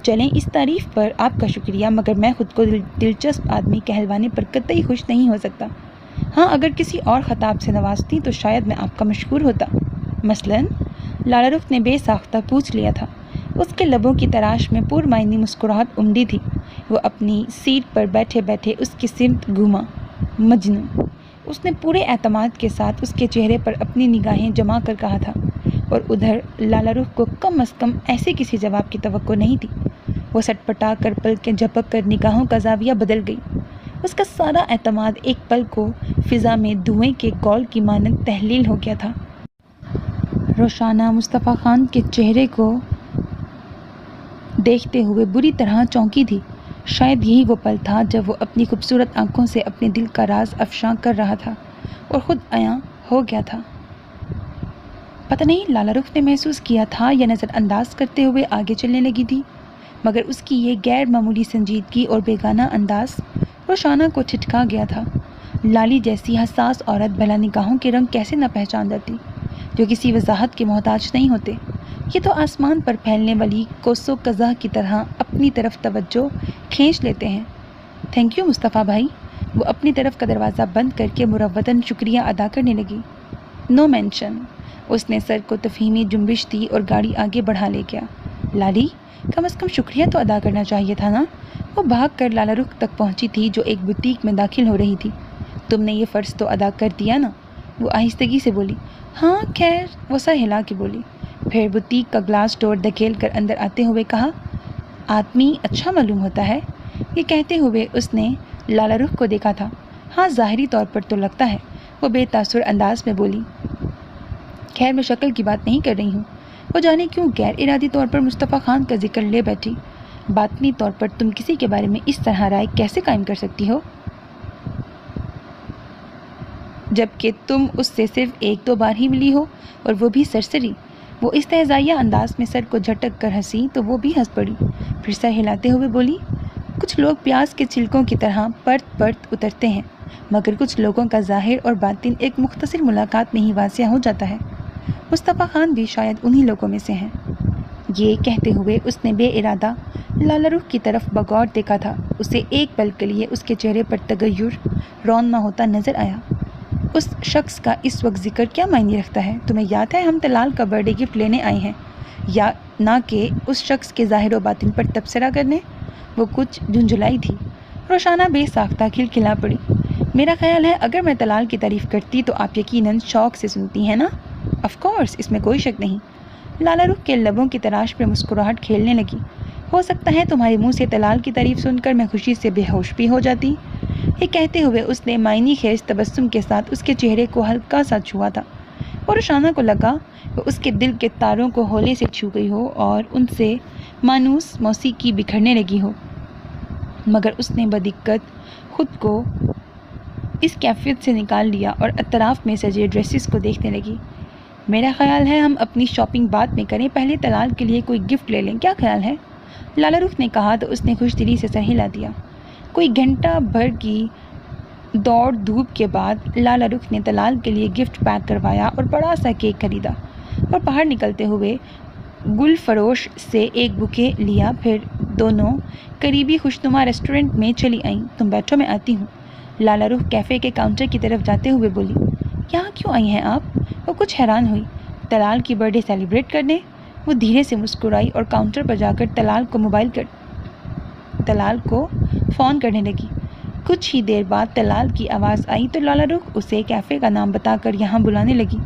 چلیں، اس تعریف پر آپ کا شکریہ، مگر میں خود کو دلچسپ آدمی کہلوانے پر قطعی خوش نہیں ہو سکتا۔ ہاں، اگر کسی اور خطاب سے نوازتی تو شاید میں آپ کا مشکور ہوتا۔ مثلاً؟ لالہ رخ نے بے ساختہ پوچھ لیا تھا۔ اس کے لبوں کی تراش میں پرمعنی مسکراہٹ امڈی تھی۔ وہ اپنی سیٹ پر بیٹھے بیٹھے اس کی سمت گھوما۔ مجنوں، اس نے پورے اعتماد کے ساتھ اس کے چہرے پر اپنی نگاہیں جما کر کہا تھا، اور ادھر لالہ رخ کو کم از کم ایسے کسی جواب کی توقع نہیں تھی۔ وہ سٹ پٹا کر پلکیں جھپک کر نگاہوں کا زاویہ بدل گئی۔ اس کا سارا اعتماد ایک پل کو فضا میں دھوئیں کے گول کی مانند تحلیل ہو گیا تھا۔ روشانہ مصطفیٰ خان کے چہرے کو دیکھتے ہوئے بری طرح چونکی تھی۔ شاید یہی وہ پل تھا جب وہ اپنی خوبصورت آنکھوں سے اپنے دل کا راز افشاں کر رہا تھا اور خود عیاں ہو گیا تھا۔ پتہ نہیں لالہ رخ نے محسوس کیا تھا یا نظر انداز کرتے ہوئے آگے چلنے لگی تھی، مگر اس کی یہ غیر معمولی سنجیدگی اور بیگانہ انداز روشانہ کو ٹھٹکا گیا تھا۔ لالی جیسی حساس عورت بھلا نگاہوں کے رنگ کیسے نہ پہچان جاتی، جو کسی وضاحت کے محتاج نہیں ہوتے۔ یہ تو آسمان پر پھیلنے والی کوسو قزح کی طرح اپنی طرف توجہ کھینچ لیتے ہیں۔ تھینک یو مصطفیٰ بھائی۔ وہ اپنی طرف کا دروازہ بند کر کے مروتاً شکریہ ادا کرنے لگی۔ نو مینشن۔ اس نے سر کو تفہیمی جنبش دی اور گاڑی آگے بڑھا لے گیا۔ لالی، کم از کم شکریہ تو ادا کرنا چاہیے تھا نا؟ وہ بھاگ کر لالہ رخ تک پہنچی تھی جو ایک بوتیک میں داخل ہو رہی تھی۔ تم نے یہ فرض تو ادا کر دیا نا؟ وہ آہستگی سے بولی۔ ہاں خیر، وہ سر ہلا کے بولی، پھر بوتیک کا گلاس ڈور دھکیل کر اندر آتے ہوئے کہا، آدمی اچھا معلوم ہوتا ہے۔ یہ کہتے ہوئے اس نے لالہ رخ کو دیکھا تھا۔ ہاں، ظاہری طور پر تو لگتا ہے، وہ بے تاثر انداز میں بولی۔ خیر، میں شکل کی بات نہیں کر رہی ہوں۔ وہ جانے کیوں غیر ارادی طور پر مصطفیٰ خان کا ذکر لے بیٹھی۔ باطنی طور پر تم کسی کے بارے میں اس طرح رائے کیسے قائم کر سکتی ہو، جبکہ تم اس سے صرف ایک دو بار ہی ملی ہو، اور وہ بھی سرسری؟ وہ استہزائیہ انداز میں سر کو جھٹک کر ہنسی تو وہ بھی ہنس پڑی، پھر سر ہلاتے ہوئے بولی، کچھ لوگ پیاز کے چھلکوں کی طرح پرت پرت اترتے ہیں، مگر کچھ لوگوں کا ظاہر اور باطن ایک مختصر ملاقات میں ہی واضح ہو جاتا ہے۔ مصطفیٰ خان بھی شاید انہی لوگوں میں سے ہیں۔ یہ کہتے ہوئے اس نے بے ارادہ لالہ رخ کی طرف بغور دیکھا تھا۔ اسے ایک پل کے لیے اس کے چہرے پر تغیر رونما ہوتا نظر آیا۔ اس شخص کا اس وقت ذکر کیا معنی رکھتا ہے؟ تمہیں یاد ہے ہم طلال کا برتھ ڈے گفٹ لینے آئے ہیں، یا نہ کہ اس شخص کے ظاہر و باطن پر تبصرہ کرنے؟ وہ کچھ جھنجھلائی تھی۔ روشانہ بے ساختہ کھلکھلا پڑی۔ میرا خیال ہے اگر میں طلال کی تعریف کرتی تو آپ یقیناً شوق سے سنتی ہیں نا؟ آف کورس، اس میں کوئی شک نہیں۔ لالہ رخ کے لبوں کی تراش پر مسکراہٹ کھیلنے لگی۔ ہو سکتا ہے تمہارے منہ سے طلال کی تعریف سن کر میں خوشی سے بے ہوش بھی ہو جاتی۔ یہ کہتے ہوئے اس نے معنی خیز تبسم کے ساتھ اس کے چہرے کو ہلکا سا چھوا تھا، اور روشانہ کو لگا وہ اس کے دل کے تاروں کو ہولے سے چھو گئی ہو اور ان سے مانوس موسیقی بکھرنے لگی ہو، مگر اس نے بدقت خود کو اس کیفیت سے نکال لیا اور اطراف میں سجے ڈریسز کو دیکھنے لگی۔ میرا خیال ہے ہم اپنی شاپنگ بعد میں کریں، پہلے طلال کے لیے کوئی گفٹ لے لیں، کیا خیال ہے؟ لالہ رخ نے کہا تو اس نے خوش دلی سے سر ہلا دیا۔ کوئی گھنٹہ بھر کی دوڑ دھوپ کے بعد لالہ رخ نے طلال کے لیے گفٹ پیک کروایا اور بڑا سا کیک خریدا، اور باہر نکلتے ہوئے گل فروش سے ایک بوکے لیا۔ پھر دونوں قریبی خوشنما ریسٹورنٹ میں چلی آئیں۔ تم بیٹھو، میں آتی ہوں۔ لالہ رخ کیفے کے کاؤنٹر کی طرف جاتے ہوئے بولی، یہاں کیوں آئی ہیں آپ؟ وہ کچھ حیران ہوئی۔ طلال کی برتھ ڈے سیلیبریٹ کرنے؟ وہ دھیرے سے مسکرائی اور کاؤنٹر پر جا کر طلال کو فون کرنے لگی۔ کچھ ہی دیر بعد طلال کی آواز آئی تو لالہ رخ اسے کیفے کا نام بتا کر یہاں بلانے لگی۔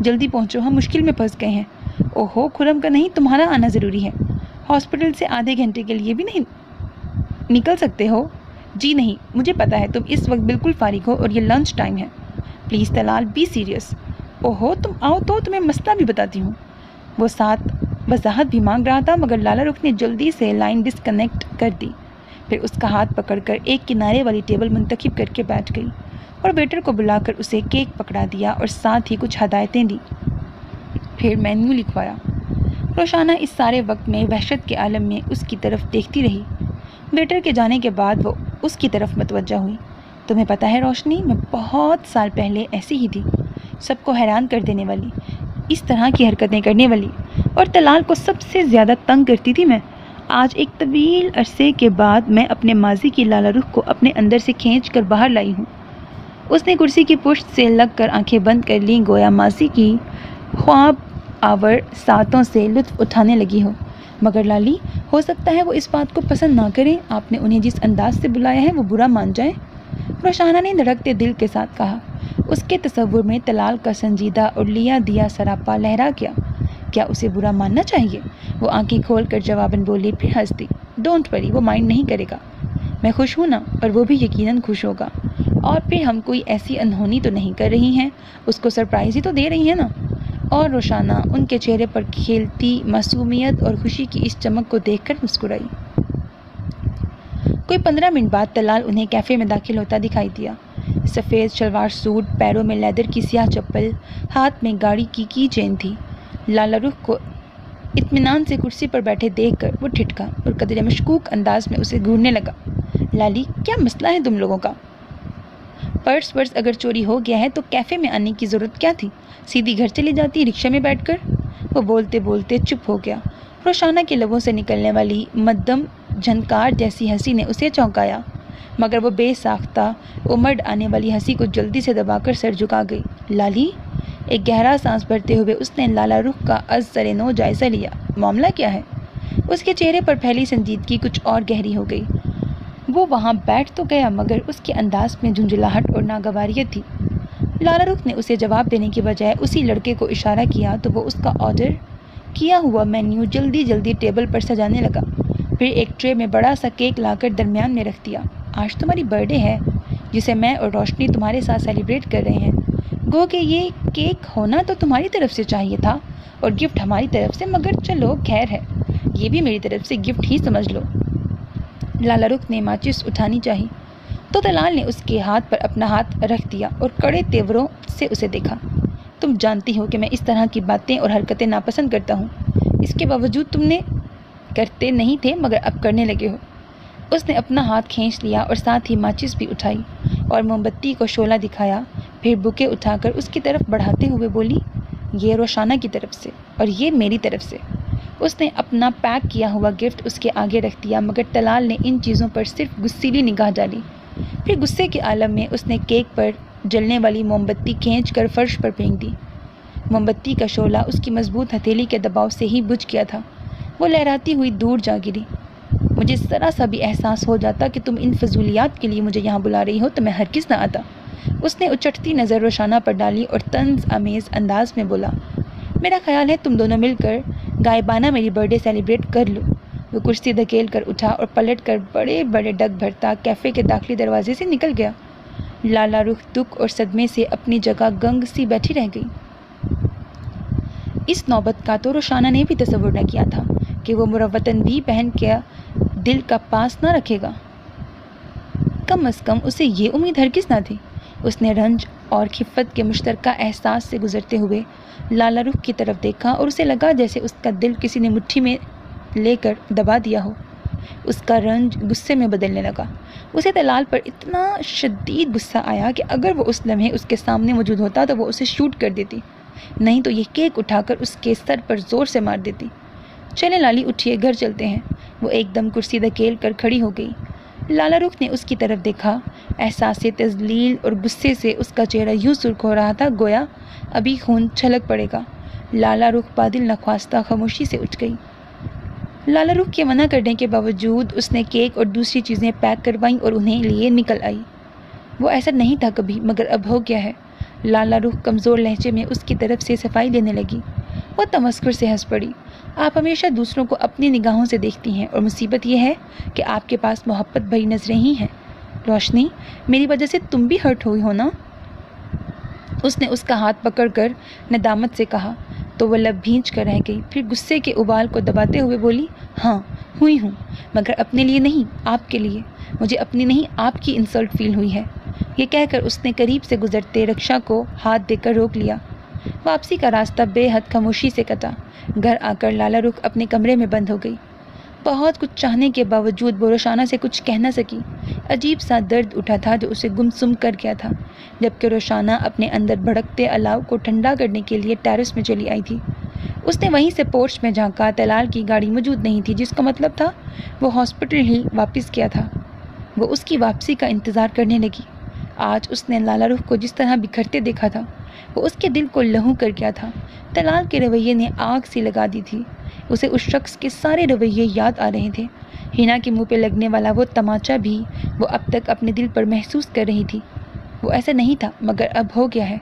جلدی پہنچو، ہم مشکل میں پھنس گئے ہیں۔ اوہو خرم کا نہیں، تمہارا آنا ضروری ہے، ہاسپٹل سے آدھے گھنٹے کے لیے بھی نہیں نکل سکتے ہو؟ جی نہیں، مجھے پتا ہے تم اس وقت بالکل فارغ ہو اور یہ لنچ ٹائم ہے، پلیز طلال بی سیریس۔ اوہو تم آؤ تو تمہیں مسئلہ بھی بتاتی ہوں۔ وہ ساتھ وضاحت بھی مانگ رہا تھا مگر لالا رخ نے جلدی سے لائن ڈسکنیکٹ کر دی، پھر اس کا ہاتھ پکڑ کر ایک کنارے والی ٹیبل منتخب کر کے بیٹھ گئی اور ویٹر کو بلا کر اسے کیک پکڑا دیا اور ساتھ ہی کچھ ہدایتیں دی، پھر مینیو لکھوایا۔ روشانہ اس سارے وقت میں وحشت کے عالم میں اس کی طرف دیکھتی رہی۔ ویٹر کے جانے کے بعد وہ اس کی طرف متوجہ ہوئی۔ تمہیں پتہ ہے روشنی، میں بہت سال پہلے ایسی ہی تھی، سب کو حیران کر دینے والی، اس طرح کی حرکتیں کرنے والی، اور طلال کو سب سے زیادہ تنگ کرتی تھی میں۔ آج ایک طویل عرصے کے بعد میں اپنے ماضی کی لالا رخ کو اپنے اندر سے کھینچ کر باہر لائی ہوں۔ اس نے کرسی کی پشت سے لگ کر آنکھیں بند کر لیں، گویا ماضی کی خواب آور ساعتوں سے لطف اٹھانے لگی ہو۔ مگر لالی، ہو سکتا ہے وہ اس بات کو پسند نہ کریں، آپ نے انہیں جس انداز سے بلایا ہے وہ برا مان جائیں، روشانہ نے دھڑکتے دل کے ساتھ کہا۔ اس کے تصور میں طلال کا سنجیدہ اور لیا دیا سراپا لہرا گیا۔ کیا اسے برا ماننا چاہیے؟ وہ آنکھیں کھول کر جواباً بولی، پھر ہنس دی۔ ڈونٹ وری، وہ مائنڈ نہیں کرے گا، میں خوش ہوں نا، اور وہ بھی یقیناً خوش ہوگا، اور پھر ہم کوئی ایسی انہونی تو نہیں کر رہی ہیں، اس کو سرپرائز ہی تو دے رہی ہیں نا۔ اور روشانہ ان کے چہرے پر کھیلتی معصومیت اور خوشی کی اس چمک کو دیکھ کر مسکرائی۔ کوئی 15 منٹ بعد طلال انہیں کیفے میں داخل ہوتا دکھائی دیا۔ سفید شلوار سوٹ، پیروں میں لیدر کی سیاہ چپل، ہاتھ میں گاڑی کی چین تھی۔ لالا رخ کو اطمینان سے کرسی پر بیٹھے دیکھ کر وہ ٹھٹکا اور قدرے مشکوک انداز میں اسے گھورنے لگا۔ لالی، کیا مسئلہ ہے تم لوگوں کا؟ پرس اگر چوری ہو گیا ہے تو کیفے میں آنے کی ضرورت کیا تھی؟ سیدھی گھر چلی جاتی رکشے میں بیٹھ کر۔ وہ بولتے بولتے چپ ہو گیا۔ روشانہ کے لبوں سے نکلنے والی مدھم جھنکار جیسی ہنسی نے اسے چونکایا، مگر وہ بے ساختہ امڑ آنے والی ہنسی کو جلدی سے دبا کر سر جھکا گئی۔ لالی، ایک گہرا سانس بھرتے ہوئے اس نے لالا رخ کا از سر نو جائزہ لیا۔ معاملہ کیا ہے؟ اس کے چہرے پر پھیلی سنجیدگی کچھ اور گہری ہو گئی۔ وہ وہاں بیٹھ تو گیا مگر اس کے انداز میں جھنجھلاہٹ اور ناگواریت تھی۔ لالا رخ نے اسے جواب دینے کی بجائے اسی لڑکے کو اشارہ کیا تو وہ اس کا آرڈر کیا ہوا مینیو جلدی ٹیبل پر سجانے لگا، پھر ایک ٹرے میں بڑا سا کیک لا کر درمیان میں رکھ دیا۔ آج تمہاری برتھ ڈے ہے، جسے میں اور روشنی تمہارے ساتھ سیلیبریٹ کر رہے ہیں، گو کہ یہ کیک ہونا تو تمہاری طرف سے چاہیے تھا اور گفٹ ہماری طرف سے، مگر چلو خیر ہے، یہ بھی میری طرف سے گفٹ ہی سمجھ لو۔ لالا رخ نے ماچس اٹھانی چاہی تو طلال نے اس کے ہاتھ پر اپنا ہاتھ رکھ دیا اور کڑے تیوروں سے اسے دیکھا۔ تم جانتی ہو کہ میں اس طرح کی باتیں اور حرکتیں ناپسند کرتا ہوں، اس کے باوجود تم نے کرتے نہیں تھے مگر اب کرنے لگے ہو۔ اس نے اپنا ہاتھ کھینچ لیا اور ساتھ ہی ماچس بھی اٹھائی اور موم بتی کو شعلہ دکھایا، پھر بوکے اٹھا کر اس کی طرف بڑھاتے ہوئے بولی، یہ روشانہ کی طرف سے اور یہ میری طرف سے۔ اس نے اپنا پیک کیا ہوا گفٹ اس کے آگے رکھ دیا مگر طلال نے ان چیزوں پر صرف غصیلی نگاہ ڈالی، پھر غصے کے عالم میں اس نے کیک پر جلنے والی موم بتی کھینچ کر فرش پر پھینک دی۔ موم بتی کا شعلہ اس کی مضبوط ہتھیلی کے دباؤ سے ہی بجھ گیا تھا، وہ لہراتی ہوئی دور جا گری۔ مجھے ذرا سا بھی احساس ہو جاتا کہ تم ان فضولیات کے لیے مجھے یہاں بلا رہی ہو تو میں ہرگز نہ آتا۔ اس نے اچٹتی نظر روشانہ پر ڈالی اور طنز آمیز انداز میں بولا، میرا خیال ہے تم دونوں مل کر غائبانہ میری برتھ ڈے سیلیبریٹ کر لو۔ وہ کرسی دھکیل کر اٹھا اور پلٹ کر بڑے بڑے ڈگ بھرتا کیفے کے داخلی دروازے سے نکل گیا۔ لالا رخ دکھ اور صدمے سے اپنی جگہ گنگ سی بیٹھی رہ گئی۔ اس نوبت کا تو روشانہ نے بھی تصور نہ کیا تھا کہ وہ مروتاً بھی بہن کے دل کا پاس نہ رکھے گا، کم از کم اسے یہ امید ہرگز نہ تھی۔ اس نے رنج اور خفت کے مشترکہ احساس سے گزرتے ہوئے لالا رخ کی طرف دیکھا اور اسے لگا جیسے اس کا دل کسی نے مٹھی میں لے کر دبا دیا ہو۔ اس کا رنج غصے میں بدلنے لگا۔ اسے طلال پر اتنا شدید غصہ آیا کہ اگر وہ اس لمحے اس کے سامنے موجود ہوتا تو وہ اسے شوٹ کر دیتی، نہیں تو یہ کیک اٹھا کر اس کے سر پر زور سے مار دیتی۔ چلے لالی، اٹھیے، گھر چلتے ہیں۔ وہ ایک دم کرسی دھکیل کر کھڑی ہو گئی۔ لالا رخ نے اس کی طرف دیکھا، احساس تذلیل اور غصے سے اس کا چہرہ یوں سرخ ہو رہا تھا گویا ابھی خون چھلک پڑے گا۔ لالا رخ بادل نخواستہ خاموشی سے اٹھ گئی۔ لالا رخ کے منع کرنے کے باوجود اس نے کیک اور دوسری چیزیں پیک کروائیں اور انہیں لیے نکل آئی۔ وہ ایسا نہیں تھا کبھی، مگر اب ہو گیا ہے۔ لالا رخ کمزور لہجے میں اس کی طرف سے صفائی لینے لگی۔ وہ تمسخر سے ہنس پڑی۔ آپ ہمیشہ دوسروں کو اپنی نگاہوں سے دیکھتی ہیں اور مصیبت یہ ہے کہ آپ کے پاس محبت بھری نظریں ہی ہیں۔ روشنی، میری وجہ سے تم بھی ہرٹ ہوئی ہو نا؟ اس نے اس کا ہاتھ پکڑ کر ندامت سے کہا تو وہ لب بھینچ کر رہ گئی، پھر غصے کے ابال کو دباتے ہوئے بولی، ہاں ہوئی ہوں، مگر اپنے لیے نہیں، آپ کے لیے۔ مجھے اپنی نہیں آپ کی انسلٹ فیل ہوئی ہے۔ یہ کہہ کر اس نے قریب سے گزرتے رکشا کو ہاتھ دے کر روک لیا۔ واپسی کا راستہ بے حد خاموشی سے کٹا۔ گھر آ کر لالا رخ اپنے کمرے میں بند ہو گئی۔ بہت کچھ چاہنے کے باوجود وہ روشانہ سے کچھ کہہ نہ سکی۔ عجیب سا درد اٹھا تھا جو اسے گم سم کر گیا تھا، جبکہ روشانہ اپنے اندر بھڑکتے الاؤ کو ٹھنڈا کرنے کے لیے ٹیرس میں چلی آئی تھی۔ اس نے وہیں سے پورچ میں جھانکا۔ طلال کی گاڑی موجود نہیں تھی، جس کا مطلب تھا وہ ہاسپٹل ہی واپس گیا تھا۔ وہ اس کی واپسی کا انتظار کرنے لگی۔ آج اس نے لالا رخ کو جس طرح بکھرتے دیکھا تھا وہ اس کے دل کو لہو کر گیا تھا۔ طلال کے رویے نے آگ سی لگا دی تھی۔ اسے اس شخص کے سارے رویے یاد آ رہے تھے۔ ہینا کے منہ پہ لگنے والا وہ تماچا بھی وہ اب تک اپنے دل پر محسوس کر رہی تھی۔ وہ ایسا نہیں تھا مگر اب ہو گیا ہے۔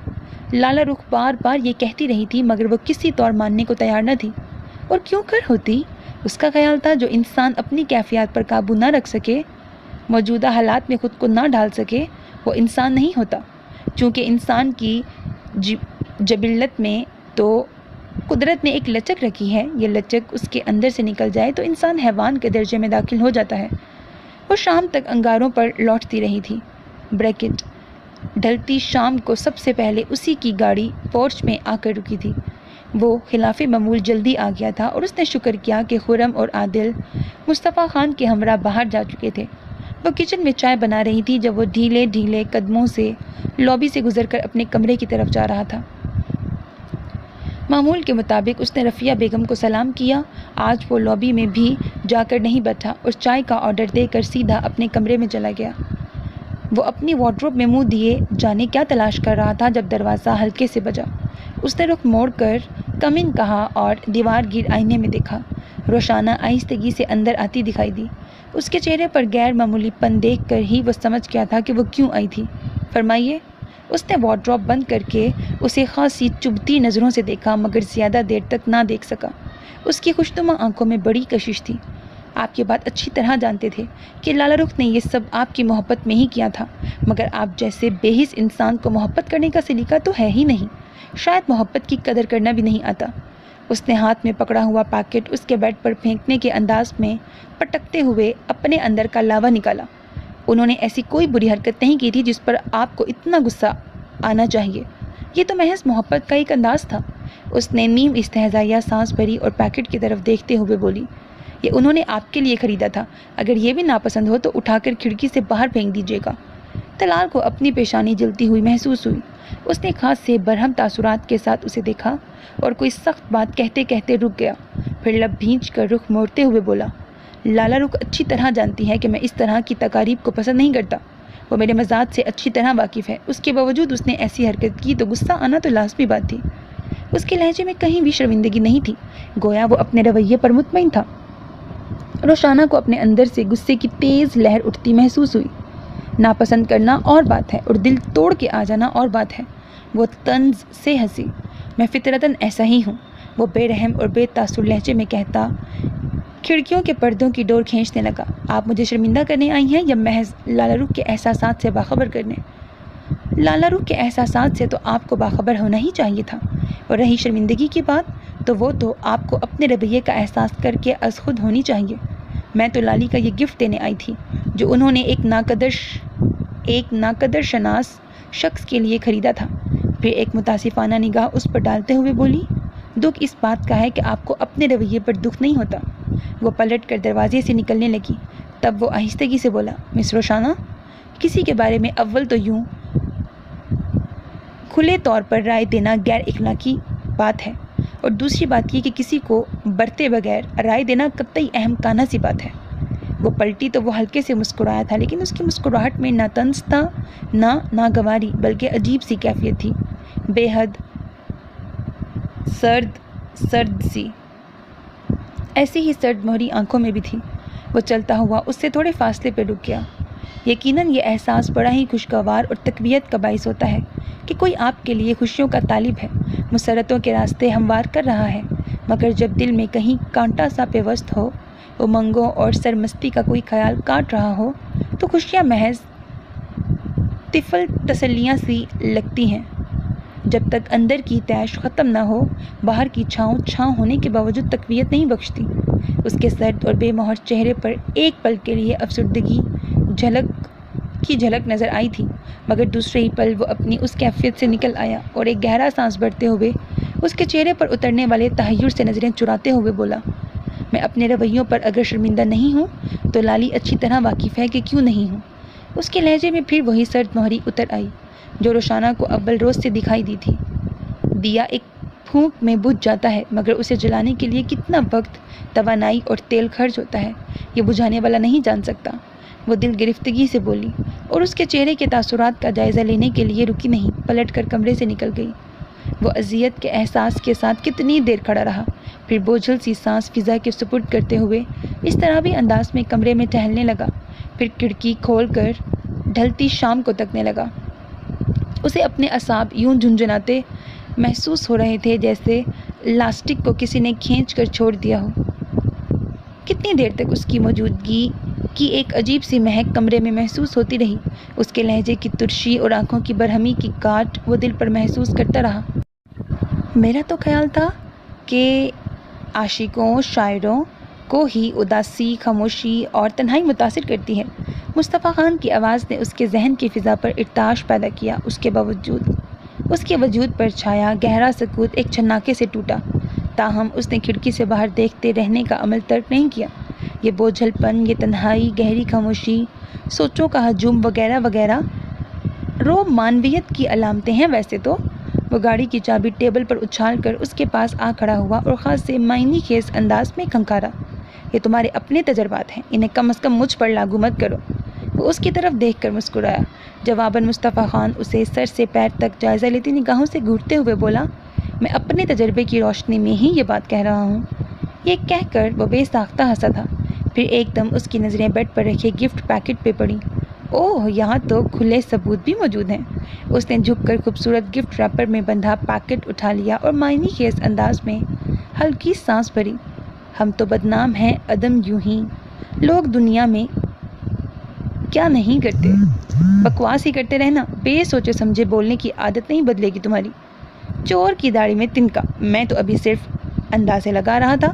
لالا رخ بار بار یہ کہتی رہی تھی مگر وہ کسی طور ماننے کو تیار نہ تھی۔ اور کیوں کر ہوتی؟ اس کا خیال تھا جو انسان اپنی کیفیات پر قابو نہ رکھ سکے، موجودہ حالات میں خود کو نہ ڈھال سکے، وہ انسان نہیں ہوتا۔ چونکہ انسان کی جبلت میں تو قدرت نے ایک لچک رکھی ہے، یہ لچک اس کے اندر سے نکل جائے تو انسان حیوان کے درجے میں داخل ہو جاتا ہے۔ وہ شام تک انگاروں پر لوٹتی رہی تھی۔ بریکٹ ڈھلتی شام کو سب سے پہلے اسی کی گاڑی پورچ میں آ کر رکی تھی۔ وہ خلاف معمول جلدی آ گیا تھا اور اس نے شکر کیا کہ خرم اور عادل مصطفیٰ خان کے ہمراہ باہر جا چکے تھے۔ وہ کچن میں چائے بنا رہی تھی جب وہ ڈھیلے ڈھیلے قدموں سے لابی سے گزر کر اپنے کمرے کی طرف جا رہا تھا۔ معمول کے مطابق اس نے رفیہ بیگم کو سلام کیا۔ آج وہ لابی میں بھی جا کر نہیں بیٹھا اور چائے کا آرڈر دے کر سیدھا اپنے کمرے میں چلا گیا۔ وہ اپنی وارڈروب میں منہ دیے جانے کیا تلاش کر رہا تھا جب دروازہ ہلکے سے بجا۔ اس نے رخ موڑ کر کم ان کہا اور دیوار گیر آئینے میں دیکھا۔ روشانہ آہستگی سے اندر آتی دکھائی دی۔ اس کے چہرے پر غیر معمولی پن دیکھ کر ہی وہ سمجھ گیا تھا کہ وہ کیوں آئی تھی۔ فرمائیے۔ اس نے وارڈروب بند کر کے اسے خاصی چبھتی نظروں سے دیکھا مگر زیادہ دیر تک نہ دیکھ سکا۔ اس کی خوشنما آنکھوں میں بڑی کشش تھی۔ آپ یہ بات اچھی طرح جانتے تھے کہ لالا رخ نے یہ سب آپ کی محبت میں ہی کیا تھا، مگر آپ جیسے بے حس انسان کو محبت کرنے کا سلیقہ تو ہے ہی نہیں، شاید محبت کی قدر کرنا بھی نہیں آتا۔ اس نے ہاتھ میں پکڑا ہوا پیکٹ اس کے بیڈ پر پھینکنے کے انداز میں پٹکتے ہوئے اپنے اندر کا لاوا نکالا۔ انہوں نے ایسی کوئی بری حرکت نہیں کی تھی جس پر آپ کو اتنا غصہ آنا چاہیے، یہ تو محض محبت کا ایک انداز تھا۔ اس نے نیم استہزائیہ سانس بھری اور پیکٹ کی طرف دیکھتے ہوئے بولی، یہ انہوں نے آپ کے لیے خریدا تھا، اگر یہ بھی ناپسند ہو تو اٹھا کر کھڑکی سے باہر پھینک دیجیے گا۔ طلال کو اپنی پیشانی جلتی ہوئی محسوس ہوئی۔ اس نے خاص سے برہم تاثرات کے ساتھ اسے دیکھا اور کوئی سخت بات کہتے کہتے رک گیا، پھر لب بھینچ کر رخ موڑتے ہوئے بولا، لالا رخ اچھی طرح جانتی ہے کہ میں اس طرح کی تقاریب کو پسند نہیں کرتا۔ وہ میرے مزاج سے اچھی طرح واقف ہے، اس کے باوجود اس نے ایسی حرکت کی تو غصہ آنا تو لازمی بات تھی۔ اس کے لہجے میں کہیں بھی شرمندگی نہیں تھی، گویا وہ اپنے رویے پر مطمئن تھا۔ روشانہ کو اپنے اندر سے غصے کی تیز لہر اٹھتی محسوس ہوئی۔ ناپسند کرنا اور بات ہے اور دل توڑ کے آ جانا اور بات ہے۔ وہ طنز سے ہنسی، میں فطرتاً ایسا ہی ہوں، وہ بے رحم اور بے تاثر لہجے میں کہتا کھڑکیوں کے پردوں کی ڈور کھینچنے لگا۔ آپ مجھے شرمندہ کرنے آئی ہیں یا محض لالا رخ کے احساسات سے باخبر کرنے؟ لالا رخ کے احساسات سے تو آپ کو باخبر ہونا ہی چاہیے تھا، اور رہی شرمندگی کی بات تو وہ تو آپ کو اپنے رویے کا احساس کر کے از خود ہونی چاہیے۔ میں تو لالی کا یہ گفٹ دینے آئی تھی جو انہوں نے ایک ناقدر شناس شخص کے لیے خریدا تھا۔ پھر ایک متاسفانہ نگاہ اس پر ڈالتے ہوئے بولی، دکھ اس بات کا ہے کہ آپ کو اپنے رویے پر دکھ نہیں ہوتا۔ وہ پلٹ کر دروازے سے نکلنے لگی، تب وہ آہستگی سے بولا، مس روشانہ، کسی کے بارے میں اول تو یوں کھلے طور پر رائے دینا غیر اخلاقی بات ہے، اور دوسری بات یہ کہ کسی کو برتے بغیر رائے دینا قطعی احمقانہ سی بات ہے۔ وہ پلٹی تو وہ ہلکے سے مسکرایا تھا، لیکن اس کی مسکراہٹ میں نہ طنز تھا نہ ناگواری، بلکہ عجیب سی کیفیت تھی، بے حد سرد سی، ایسی ہی سرد مہری آنکھوں میں بھی تھی۔ وہ چلتا ہوا اس سے تھوڑے فاصلے پہ رک گیا۔ یقیناً یہ احساس بڑا ہی خوشگوار اور تقویت کا باعث ہوتا ہے کہ کوئی آپ کے لیے خوشیوں کا طالب ہے، مسرتوں کے راستے ہموار کر رہا ہے، مگر جب دل میں کہیں کانٹا سا پیوست ہو، امنگوں اور سرمستی کا کوئی خیال کاٹ رہا ہو، تو خوشیاں محض طفل تسلیاں سی لگتی ہیں۔ جب تک اندر کی تیش ختم نہ ہو، باہر کی چھاؤں ہونے کے باوجود تقویت نہیں بخشتی۔ اس کے سرد اور بے مہر چہرے پر ایک پل کے لیے افسردگی کی جھلک نظر آئی تھی، مگر دوسرے ہی پل وہ اپنی اس کیفیت سے نکل آیا اور ایک گہرا سانس بھرتے ہوئے اس کے چہرے پر اترنے والے تحیر سے نظریں چراتے ہوئے بولا، میں اپنے رویوں پر اگر شرمندہ نہیں ہوں تو لالی اچھی طرح واقف ہے کہ کیوں نہیں ہوں۔ اس کے لہجے میں پھر وہی سرد مہری اتر آئی جو روشانہ کو اول روز سے دکھائی دی تھی۔ دیا ایک پھونک میں بجھ جاتا ہے، مگر اسے جلانے کے لیے کتنا وقت، توانائی اور تیل خرچ ہوتا ہے، یہ بجھانے والا نہیں جان سکتا۔ وہ دل گرفتگی سے بولی اور اس کے چہرے کے تاثرات کا جائزہ لینے کے لیے رکی نہیں، پلٹ کر کمرے سے نکل گئی۔ وہ اذیت کے احساس کے ساتھ کتنی دیر کھڑا رہا، پھر بوجھل سی سانس فضا کے سپرد کرتے ہوئے اس طرح بھی انداز میں کمرے میں ٹہلنے لگا، پھر کھڑکی کھول کر ڈھلتی شام کو تکنے لگا۔ اسے اپنے اعصاب یوں جھنجھناتے محسوس ہو رہے تھے جیسے لاسٹک کو کسی نے کھینچ کر چھوڑ دیا ہو۔ کتنی دیر تک اس کی موجودگی کی ایک عجیب سی مہک کمرے میں محسوس ہوتی رہی، اس کے لہجے کی ترشی اور آنکھوں کی برہمی کی کاٹ وہ دل پر محسوس کرتا رہا۔ میرا تو خیال تھا کہ عاشقوں شاعروں کو ہی اداسی، خاموشی اور تنہائی متاثر کرتی ہے۔ مصطفیٰ خان کی آواز نے اس کے ذہن کی فضا پر ارتعاش پیدا کیا، اس کے وجود پر چھایا گہرا سکوت ایک چھناکے سے ٹوٹا، تاہم اس نے کھڑکی سے باہر دیکھتے رہنے کا عمل ترک نہیں کیا۔ یہ بوجھل پن، یہ تنہائی، گہری خاموشی، سوچوں کا ہجوم وغیرہ وغیرہ رومانویت کی علامتیں ہیں۔ ویسے تو وہ گاڑی کی چابی ٹیبل پر اچھال کر اس کے پاس آ کھڑا ہوا اور خاص سے معنی خیز انداز میں کھنکھارا، یہ تمہارے اپنے تجربات ہیں، انہیں کم از کم مجھ پر لاگو مت کرو۔ وہ اس کی طرف دیکھ کر مسکرایا۔ جواباً مصطفیٰ خان اسے سر سے پیر تک جائزہ لیتی نگاہوں سے گھورتے ہوئے بولا، میں اپنے تجربے کی روشنی میں ہی یہ بات کہہ رہا ہوں۔ یہ کہہ کر وہ بے ساختہ ہنسا تھا، پھر ایک دم اس کی نظریں بیڈ پر رکھے گفٹ پیکٹ پہ پڑیں۔ اوہ، یہاں تو کھلے ثبوت بھی موجود ہیں۔ اس نے جھک کر خوبصورت گفٹ ریپر میں بندھا پیکٹ اٹھا لیا اور معنی خیز انداز میں ہلکی سانس بھری۔ ہم تو بدنام ہیں عدم یوں ہی، لوگ دنیا میں کیا نہیں کرتے، بکواس ہی کرتے رہنا، بے سوچے سمجھے بولنے کی عادت نہیں بدلے گی تمہاری۔ چور کی داڑھی میں تنکا، میں تو ابھی صرف اندازے لگا رہا تھا۔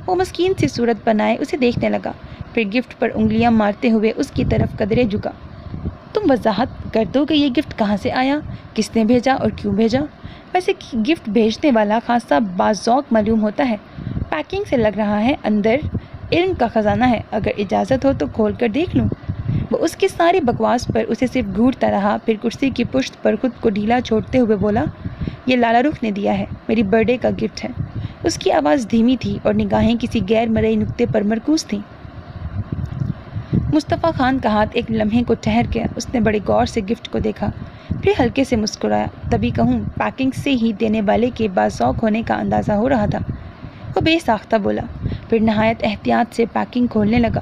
وہ مسکین سی صورت بنائے اسے دیکھنے لگا، پھر گفٹ پر انگلیاں مارتے ہوئے اس کی طرف قدرے جھکا۔ تم وضاحت کر دو کہ یہ گفٹ کہاں سے آیا، کس نے بھیجا اور کیوں بھیجا؟ ویسے گفٹ بھیجنے والا خاصا باذوق معلوم ہوتا ہے، پیکنگ سے لگ رہا ہے اندر علم کا خزانہ ہے، اگر اجازت ہو تو کھول کر دیکھ لوں۔ وہ اس کی ساری بکواس پر اسے صرف گھورتا رہا، پھر کرسی کی پشت پر خود کو ڈھیلا چھوڑتے ہوئے بولا، یہ لالا رخ نے دیا ہے، میری برتھ ڈے کا گفٹ ہے۔ اس کی آواز دھیمی تھی اور نگاہیں کسی غیر مرئی نقطے پر مرکوز تھیں۔ مصطفیٰ خان کا ہاتھ ایک لمحے کو ٹھہر گیا، اس نے بڑے غور سے گفٹ کو دیکھا، پھر ہلکے سے مسکرایا۔ تبھی کہوں، پیکنگ سے ہی دینے والے کے باذوق ہونے کا اندازہ ہو رہا تھا۔ وہ بے ساختہ بولا، پھر نہایت احتیاط سے پیکنگ کھولنے لگا۔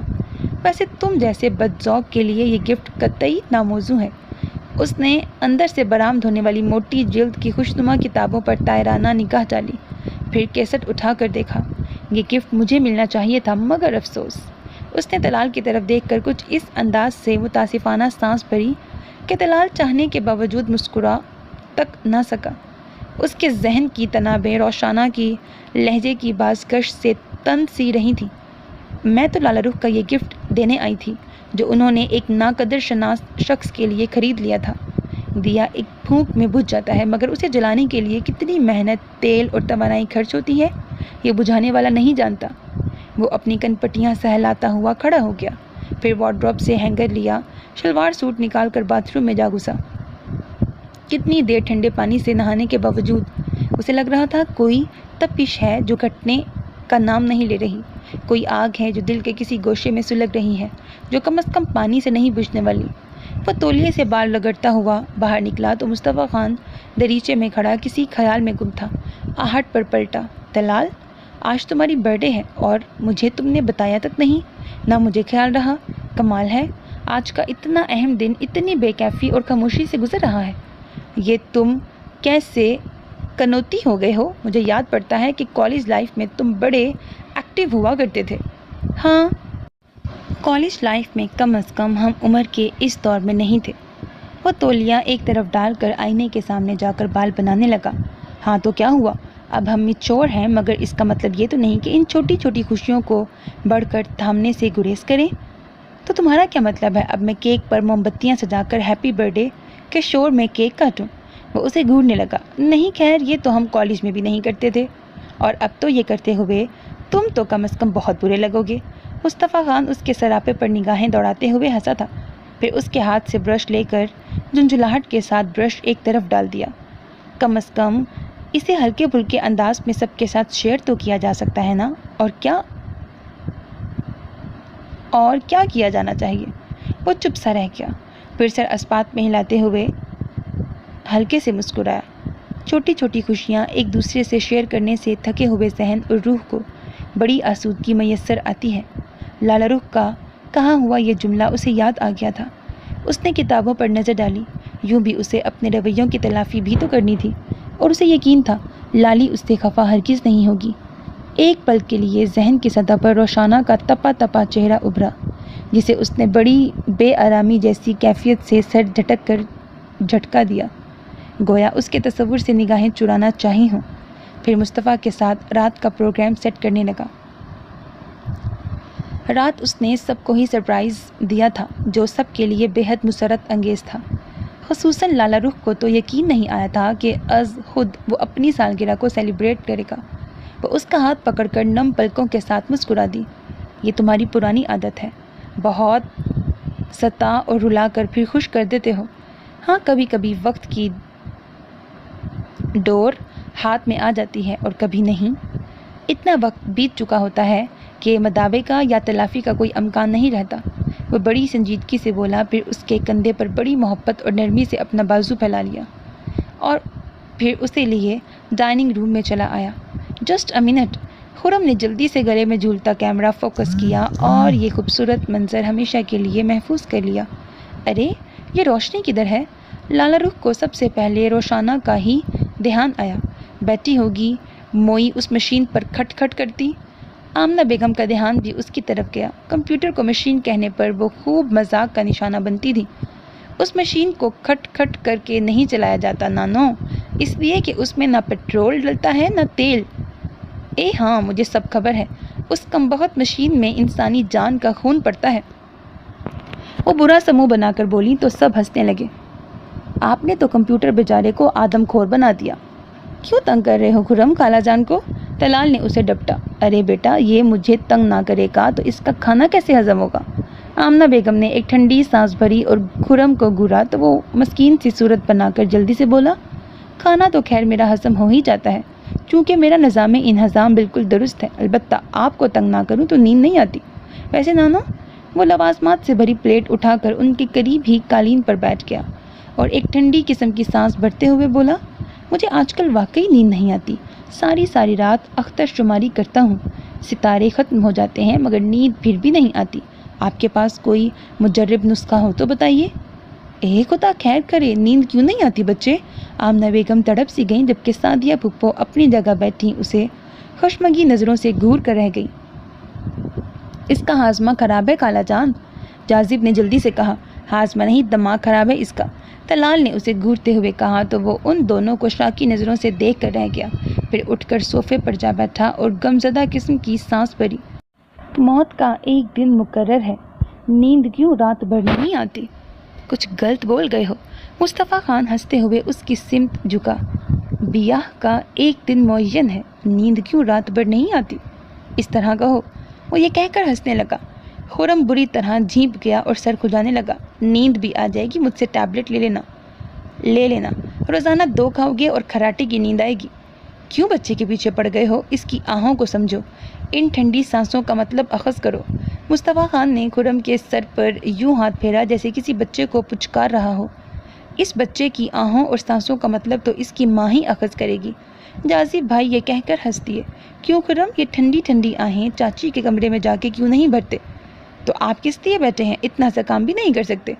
ویسے تم جیسے بدذوق کے لیے یہ گفٹ قطعی ناموزوں ہے۔ اس نے اندر سے برآمد ہونے والی موٹی جلد کی خوشنما کتابوں پر طائرانہ نگاہ ڈالی، پھر کیسٹ اٹھا کر دیکھا۔ یہ گفٹ مجھے ملنا چاہیے تھا، مگر افسوس۔ اس نے طلال کی طرف دیکھ کر کچھ اس انداز سے متاسفانہ سانس بھری کہ طلال چاہنے کے باوجود مسکرا تک نہ سکا۔ اس کے ذہن کی تنابیں روشانہ کی لہجے کی بازگشت سے تن سی رہی تھیں۔ میں تو لالا رخ کا یہ گفٹ دینے آئی تھی جو انہوں نے ایک ناقدر شناس شخص کے لیے خرید لیا تھا۔ دیا ایک پھونک میں بجھ جاتا ہے، مگر اسے جلانے کے لیے کتنی محنت، تیل اور توانائی خرچ ہوتی ہے، یہ بجھانے والا نہیں جانتا۔ وہ اپنی کن پٹیاں سہلاتا ہوا کھڑا ہو گیا، پھر وارڈروب سے ہینگر لیا، شلوار سوٹ نکال کر باتھ روم میں جا گھسا۔ کتنی دیر ٹھنڈے پانی سے نہانے کے باوجود اسے لگ رہا تھا کوئی تپش ہے جو گھٹنے کا نام نہیں لے رہی، کوئی آگ ہے جو دل کے کسی گوشے میں سلگ رہی ہے، جو کم از کم پانی سے نہیں بجھنے والی۔ وہ تولیے سے بال رگڑتا ہوا باہر نکلا تو مصطفیٰ خان دریچے میں کھڑا کسی خیال میں گم تھا۔ آہٹ پر پلٹا، طلال، آج تمہاری برتھ ڈے ہے اور مجھے تم نے بتایا تک نہیں، نہ مجھے خیال رہا۔ کمال ہے، آج کا اتنا اہم دن اتنی بے کیفی اور خاموشی سے گزر رہا ہے۔ یہ تم کیسے کنوتی ہو گئے ہو؟ مجھے یاد پڑتا ہے کہ کالج لائف میں تم بڑے ایکٹیو ہوا کرتے تھے۔ ہاں، کالج لائف میں کم از کم ہم عمر کے اس دور میں نہیں تھے۔ وہ تولیہ ایک طرف ڈال کر آئینے کے سامنے جا کر بال بنانے لگا۔ ہاں تو کیا ہوا؟ اب ہم میچور ہیں، مگر اس کا مطلب یہ تو نہیں کہ ان چھوٹی چھوٹی خوشیوں کو بڑھ کر تھامنے سے گریز کریں۔ تو تمہارا کیا مطلب ہے اب میں کیک پر موم بتیاں سجا کر ہیپی برتھ ڈے کے شور میں کیک کاٹوں؟ وہ اسے گھورنے لگا۔ نہیں خیر، یہ تو ہم کالج میں بھی نہیں کرتے تھے، اور اب تو یہ کرتے ہوئے تم تو کم از کم بہت برے لگو گے۔ مصطفیٰ خان اس کے سراپے پر نگاہیں دوڑاتے ہوئے ہنسا تھا، پھر اس کے ہاتھ سے برش لے کر جھنجھلاہٹ کے ساتھ برش ایک طرف ڈال دیا۔ کم از کم اسے ہلکے پھلکے انداز میں سب کے ساتھ شیئر تو کیا جا سکتا ہے نا؟ اور کیا کیا جانا چاہیے؟ وہ چپ سا رہ گیا، پھر سر اسپات میں ہلاتے ہوئے ہلکے سے مسکرایا۔ چھوٹی چھوٹی خوشیاں ایک دوسرے سے شیئر کرنے سے تھکے ہوئے ذہن اور روح کو بڑی آسودگی میسر آتی ہے۔ لالا رخ کا کہا ہوا یہ جملہ اسے یاد آ گیا تھا۔ اس نے کتابوں پر نظر ڈالی، یوں بھی اسے اپنے رویوں کی تلافی بھی تو کرنی تھی، اور اسے یقین تھا لالی اس سے خفا ہرگز نہیں ہوگی۔ ایک پل کے لیے ذہن کی سطح پر روشانہ کا تپا تپا چہرہ ابھرا، جسے اس نے بڑی بے آرامی جیسی کیفیت سے سر جھٹک کر جھٹکا دیا، گویا اس کے تصور سے نگاہیں چرانا چاہی ہوں۔ پھر مصطفیٰ کے ساتھ رات کا پروگرام سیٹ کرنے لگا۔ رات اس نے سب کو ہی سرپرائز دیا تھا، جو سب کے لیے بے حد مسرت انگیز تھا۔ خصوصاً لالا رخ کو تو یقین نہیں آیا تھا کہ از خود وہ اپنی سالگرہ کو سیلیبریٹ کرے گا۔ وہ اس کا ہاتھ پکڑ کر نم پلکوں کے ساتھ مسکرا دی۔ یہ تمہاری پرانی عادت ہے، بہت ستا اور رلا کر پھر خوش کر دیتے ہو۔ ہاں، کبھی کبھی وقت کی ڈور ہاتھ میں آ جاتی ہے اور کبھی نہیں۔ اتنا وقت بیت چکا ہوتا ہے کہ مداوع کا یا تلافی کا کوئی امکان نہیں رہتا۔ وہ بڑی سنجیدگی سے بولا، پھر اس کے کندھے پر بڑی محبت اور نرمی سے اپنا بازو پھیلا لیا، اور پھر اسے لیے ڈائننگ روم میں چلا آیا۔ Just a minute. خرم نے جلدی سے گلے میں جھولتا کیمرہ فوکس کیا اور یہ خوبصورت منظر ہمیشہ کے لیے محفوظ کر لیا۔ ارے، یہ روشنی کدھر ہے؟ لالا رخ کو سب سے پہلے روشانہ کا ہی دھیان آیا۔ بیٹھی ہوگی، موئی اس مشین پر کھٹ کھٹ کرتی۔ آمنہ بیگم کا دھیان بھی اس کی طرف گیا۔ کمپیوٹر کو مشین کہنے پر وہ خوب مذاق کا نشانہ بنتی تھی۔ اس مشین کو کھٹ کھٹ کر کے نہیں چلایا جاتا نانو، اس لیے کہ اس میں نہ پیٹرول ڈلتا ہے نہ تیل۔ ہاں، مجھے سب خبر ہے۔ اس کمبخت مشین میں انسانی جان کا خون پڑتا ہے۔ وہ برا سا منہ بنا کر بولی تو سب ہنسنے لگے۔ آپ نے تو کمپیوٹر بیچارے کو آدم خور بنا دیا۔ کیوں تنگ کر رہے ہو خرم خالہ جان کو؟ طلال نے اسے ڈپٹا۔ ارے بیٹا، یہ مجھے تنگ نہ کرے گا تو اس کا کھانا کیسے ہضم ہوگا؟ آمنہ بیگم نے ایک ٹھنڈی سانس بھری اور خرم کو گھورا تو وہ مسکین سی صورت بنا کر جلدی سے بولا، کھانا تو خیر میرا ہضم ہو ہی جاتا ہے، چونکہ میرا نظام انہضام بالکل درست ہے، البتہ آپ کو تنگ نہ کروں تو نیند نہیں آتی۔ ویسے نانو، وہ لوازمات سے بھری پلیٹ اٹھا کر ان کے قریب ہی قالین پر بیٹھ گیا اور ایک ٹھنڈی قسم کی سانس بھرتے ہوئے بولا، مجھے آج کل واقعی نیند نہیں آتی۔ ساری رات اختر شماری کرتا ہوں، ستارے ختم ہو جاتے ہیں مگر نیند پھر بھی نہیں آتی۔ آپ کے پاس کوئی مجرب نسخہ ہو تو بتائیے۔ خدا خیر کرے، نیند کیوں نہیں آتی بچے؟ آمنہ بیگم تڑپ سی گئیں، جبکہ سعدیہ پھپھو اپنی جگہ بیٹھی اسے خشمگی نظروں سے گھور کر رہ گئی۔ اس کا ہاضمہ خراب ہے خالہ جان، جاذب نے جلدی سے کہا۔ ہاضمہ نہیں، دماغ خراب ہے اس کا، طلال نے اسے گھورتے ہوئے کہا تو وہ ان دونوں کو شاکی نظروں سے دیکھ کر رہ گیا، پھر اٹھ کر صوفے پر جا بیٹھا اور غمزدہ قسم کی سانس بھری۔ موت کا ایک دن مقرر ہے، نیند کیوں رات بھر نہیں آتی؟ کچھ غلط بول گئے ہو۔ مصطفیٰ خان ہنستے ہوئے اس کی سمت جھکا۔ بیاہ کا ایک دن معین ہے، نیند کیوں رات بھر نہیں آتی؟ اس طرح کہو۔ وہ یہ کہہ کر ہنسنے لگا۔ خرم بری طرح جھینپ گیا اور سر کھجانے لگا۔ نیند بھی آ جائے گی، مجھ سے ٹیبلٹ لے لینا، روزانہ 2 کھاؤ گے اور کھراٹے کی نیند آئے گی۔ کیوں بچے کے پیچھے پڑ گئے ہو؟ اس کی آہوں کو سمجھو، ان ٹھنڈی سانسوں کا مطلب اخذ کرو۔ مصطفیٰ خان نے خرم کے سر پر یوں ہاتھ پھیرا جیسے کسی بچے کو پچکار رہا ہو۔ اس بچے کی آہوں اور سانسوں کا مطلب تو اس کی ماں ہی اخذ کرے گی۔ جاذب بھائی یہ کہہ کر ہنس دیے۔ کیوں خرم، یہ ٹھنڈی ٹھنڈی آہیں چاچی کے کمرے میں جا کے کیوں نہیں بھرتے؟ تو آپ کس لیے بیٹھے ہیں؟ اتنا سا کام بھی نہیں کر سکتے؟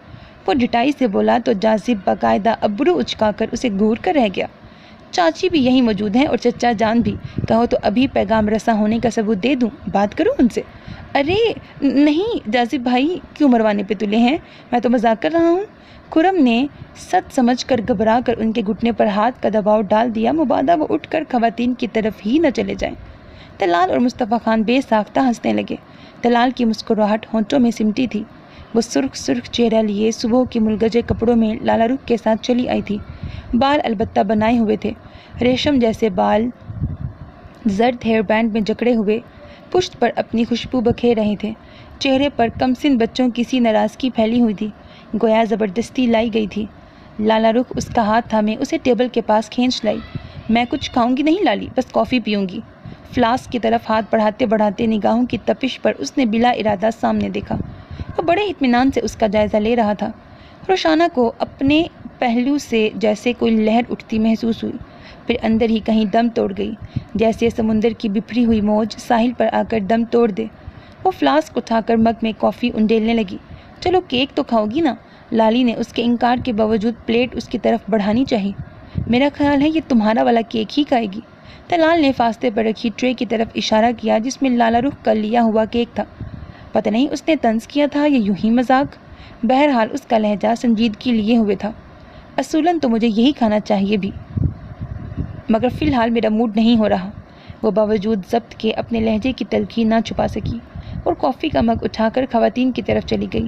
وہ ڈٹائی سے بولا تو جاذب باقاعدہ ابرو اچکا کر اسے گھور کر رہ گیا۔ چاچی بھی یہیں موجود ہیں اور چچا جان بھی، کہو تو ابھی پیغام رساں ہونے کا ثبوت دے دوں، بات کروں ان سے؟ ارے نہیں جاذب بھائی، کیوں مروانے پہ تلے ہیں، میں تو مذاق کر رہا ہوں۔ خرم نے سچ سمجھ کر گھبرا کر ان کے گھٹنے پر ہاتھ کا دباؤ ڈال دیا، مبادا وہ اٹھ کر خواتین کی طرف ہی نہ چلے جائیں۔ طلال اور مصطفیٰ خان بے ساختہ ہنسنے لگے۔ طلال کی مسکراہٹ ہونٹوں میں سمٹی تھی۔ وہ سرخ چہرہ لیے صبح کے ملگجے کپڑوں میں لالا رخ کے ساتھ چلی آئی تھی۔ بال البتہ بنائے ہوئے تھے، ریشم جیسے بال زرد ہیئر بینڈ میں جکڑے ہوئے پشت پر اپنی خوشبو بکھیر رہے تھے۔ چہرے پر کمسن بچوں کی سی ناراضگی پھیلی ہوئی تھی، گویا زبردستی لائی گئی تھی۔ لالا رخ اس کا ہاتھ تھامے اسے ٹیبل کے پاس کھینچ لائی۔ میں کچھ کھاؤں گی نہیں لالی، بس کافی پیوں گی۔ فلاسک کی طرف ہاتھ بڑھاتے بڑھاتے نگاہوں کی تپش پر اس نے بلا ارادہ سامنے دیکھا۔ وہ بڑے اطمینان سے اس کا جائزہ لے رہا تھا۔ روشانہ کو اپنے پہلو سے جیسے کوئی لہر اٹھتی محسوس ہوئی، پھر اندر ہی کہیں دم توڑ گئی، جیسے سمندر کی بپھری ہوئی موج ساحل پر آ کر دم توڑ دے۔ وہ فلاسک اٹھا کر مگ میں کافی انڈیلنے لگی۔ چلو کیک تو کھاؤ گی نا؟ لالی نے اس کے انکار کے باوجود پلیٹ اس کی طرف بڑھانی چاہی۔ میرا خیال ہے یہ تمہارا والا کیک ہی کھائے گی۔ طلال نے فاصلے پر رکھی ٹرے کی طرف اشارہ کیا جس میں لالا رخ کا لیا ہوا کیک تھا۔ پتہ نہیں اس نے طنز کیا تھا یا یوں ہی مذاق، بہرحال اس کا لہجہ سنجیدگی لیے ہوئے تھا۔ اصولاً تو مجھے یہی کھانا چاہیے بھی، مگر فی الحال میرا موڈ نہیں ہو رہا۔ وہ باوجود ضبط کے اپنے لہجے کی تلخی نہ چھپا سکی اور کافی کا مگ اٹھا کر خواتین کی طرف چلی گئی۔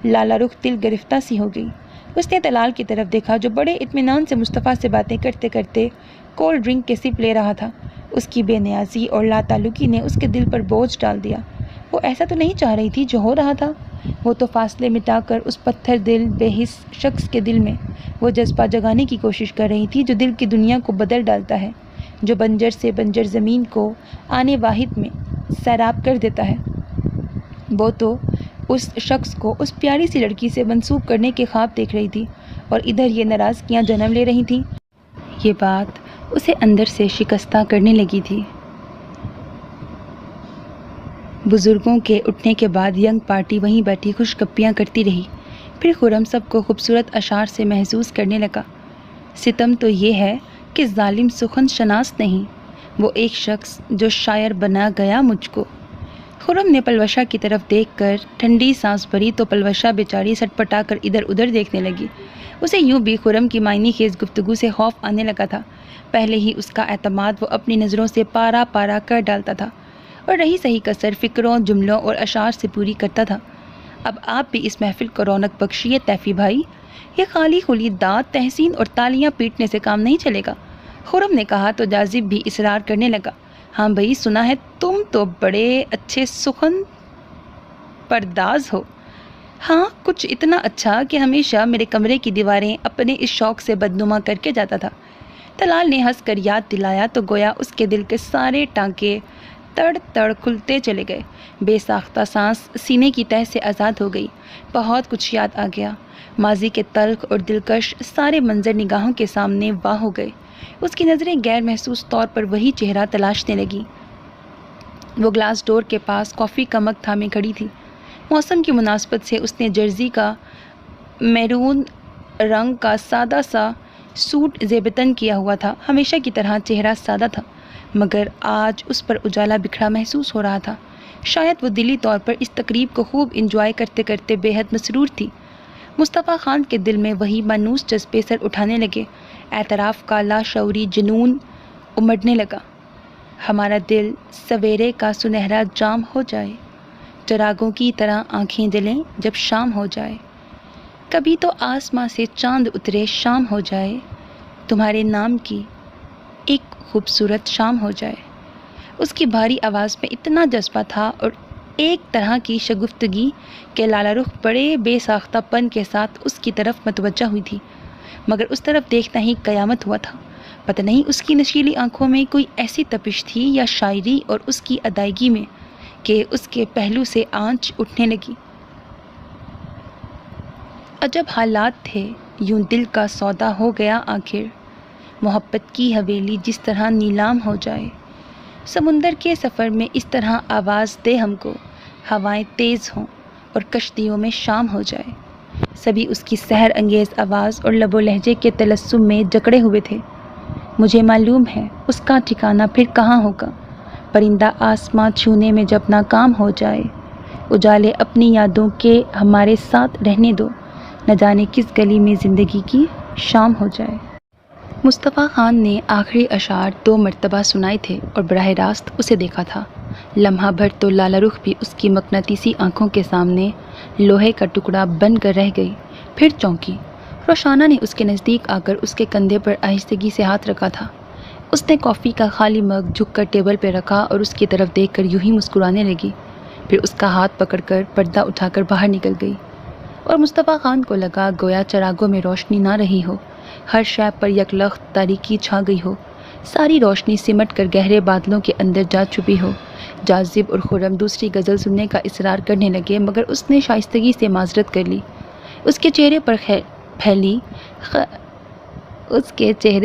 لالا رخ دل گرفتہ سی ہو گئی۔ اس نے طلال کی طرف دیکھا جو بڑے اطمینان سے مصطفیٰ سے باتیں کرتے کرتے کولڈ ڈرنک کے سپ لے رہا تھا۔ اس کی بے نیازی اور لا تعلقی نے اس کے دل پر بوجھ ڈال دیا۔ وہ ایسا تو نہیں چاہ رہی تھی جو ہو رہا تھا۔ وہ تو فاصلے مٹا کر اس پتھر دل بے حس شخص کے دل میں وہ جذبہ جگانے کی کوشش کر رہی تھی جو دل کی دنیا کو بدل ڈالتا ہے، جو بنجر سے بنجر زمین کو آنے واحد میں سیراب کر دیتا ہے۔ وہ تو اس شخص کو اس پیاری سی لڑکی سے منسوب کرنے کے خواب دیکھ رہی تھی اور ادھر یہ ناراضگیاں جنم لے رہی تھیں۔ یہ بات اسے اندر سے شکستہ کرنے لگی تھی۔ بزرگوں کے اٹھنے کے بعد ینگ پارٹی وہیں بیٹھی خوش گپیاں کرتی رہی۔ پھر خرم سب کو خوبصورت اشعار سے محسوس کرنے لگا۔ ستم تو یہ ہے کہ ظالم سخن شناس نہیں، وہ ایک شخص جو شاعر بنا گیا مجھ کو۔ خرم نے پلوشا کی طرف دیکھ کر ٹھنڈی سانس بھری تو پلوشا بیچاری سٹ پٹا کر ادھر ادھر دیکھنے لگی۔ اسے یوں بھی خرم کی معنی خیز گفتگو سے خوف آنے لگا تھا۔ پہلے ہی اس کا اعتماد وہ اپنی نظروں سے پارا پارا کر ڈالتا تھا اور رہی صحیح کسر فکروں، جملوں اور اشعار سے پوری کرتا تھا۔ اب آپ بھی اس محفل کو رونق بخشیے تیفی بھائی، یہ خالی خلی داد تحسین اور تالیاں پیٹنے سے کام نہیں چلے گا۔ خرم نے کہا تو جاذب بھی اصرار کرنے لگا۔ ہاں بھائی سنا ہے تم تو بڑے اچھے سخن پرداز ہو۔ ہاں کچھ اتنا اچھا کہ ہمیشہ میرے کمرے کی دیواریں اپنے اس شوق سے بدنما کر کے جاتا تھا۔ طلال نے ہنس کر یاد دلایا تو گویا اس کے دل کے سارے ٹانکے تڑ تڑ کھلتے چلے گئے۔ بے ساختہ سانس سینے کی تہہ سے آزاد ہو گئی۔ بہت کچھ یاد آ گیا۔ ماضی کے تلخ اور دلکش سارے منظر نگاہوں کے سامنے واہ ہو گئے۔ اس کی نظریں غیر محسوس طور پر وہی چہرہ تلاشنے لگیں۔ وہ گلاس ڈور کے پاس کافی کا مگ تھامے کھڑی تھی۔ موسم کی مناسبت سے اس نے جرسی کا میرون رنگ کا سادہ سا سوٹ زیبتن کیا ہوا تھا۔ ہمیشہ کی طرح چہرہ سادہ تھا، مگر آج اس پر اجالا بکھرا محسوس ہو رہا تھا۔ شاید وہ دلی طور پر اس تقریب کو خوب انجوائے کرتے کرتے بے حد مسرور تھی۔ مصطفیٰ خان کے دل میں وہی مانوس جذبے سر اٹھانے لگے۔ اعتراف کا لاشعوری جنون امڑنے لگا۔ ہمارا دل سویرے کا سنہرا جام ہو جائے، چراغوں کی طرح آنکھیں جلیں جب شام ہو جائے، کبھی تو آسماں سے چاند اترے شام ہو جائے، تمہارے نام کی ایک خوبصورت شام ہو جائے۔ اس کی بھاری آواز میں اتنا جذبہ تھا اور ایک طرح کی شگفتگی کہ لالا رخ بڑے بے ساختہ پن کے ساتھ اس کی طرف متوجہ ہوئی تھی، مگر اس طرف دیکھنا ہی قیامت ہوا تھا۔ پتہ نہیں اس کی نشیلی آنکھوں میں کوئی ایسی تپش تھی یا شاعری اور اس کی ادائیگی میں کہ اس کے پہلو سے آنچ اٹھنے لگی۔ عجب حالات تھے، یوں دل کا سودا ہو گیا آخر، محبت کی حویلی جس طرح نیلام ہو جائے، سمندر کے سفر میں اس طرح آواز دے ہم کو، ہوائیں تیز ہوں اور کشتیوں میں شام ہو جائے۔ سبھی اس کی سحر انگیز آواز اور لب و لہجے کے تلسم میں جکڑے ہوئے تھے۔ مجھے معلوم ہے اس کا ٹھکانہ پھر کہاں ہوگا، پرندہ آسماں چھونے میں جب ناکام ہو جائے، اجالے اپنی یادوں کے ہمارے ساتھ رہنے دو، نہ جانے کس گلی میں زندگی کی شام ہو جائے۔ مصطفیٰ خان نے آخری اشعار 2 مرتبہ سنائے تھے اور براہ راست اسے دیکھا تھا۔ لمحہ بھر تو لالہ رخ بھی اس کی مقناطیسی آنکھوں کے سامنے لوہے کا ٹکڑا بن کر رہ گئی، پھر چونکی۔ روشانہ نے اس کے نزدیک آ کر اس کے کندھے پر آہستگی سے ہاتھ رکھا تھا۔ اس نے کافی کا خالی مگ جھک کر ٹیبل پہ رکھا اور اس کی طرف دیکھ کر یوں ہی مسکرانے لگی، پھر اس کا ہاتھ پکڑ کر پردہ اٹھا کر باہر نکل گئی، اور مصطفیٰ خان کو لگا گویا چراغوں میں روشنی نہ رہی ہو، ہر شے پر یکلخت تاریکی چھا گئی ہو، ساری روشنی سمٹ کر گہرے بادلوں کے اندر جا چھپی ہو۔ جاذب اور خرم دوسری غزل سننے کا اصرار کرنے لگے، مگر اس نے شائستگی سے معذرت کر لی۔ اس کے چہرے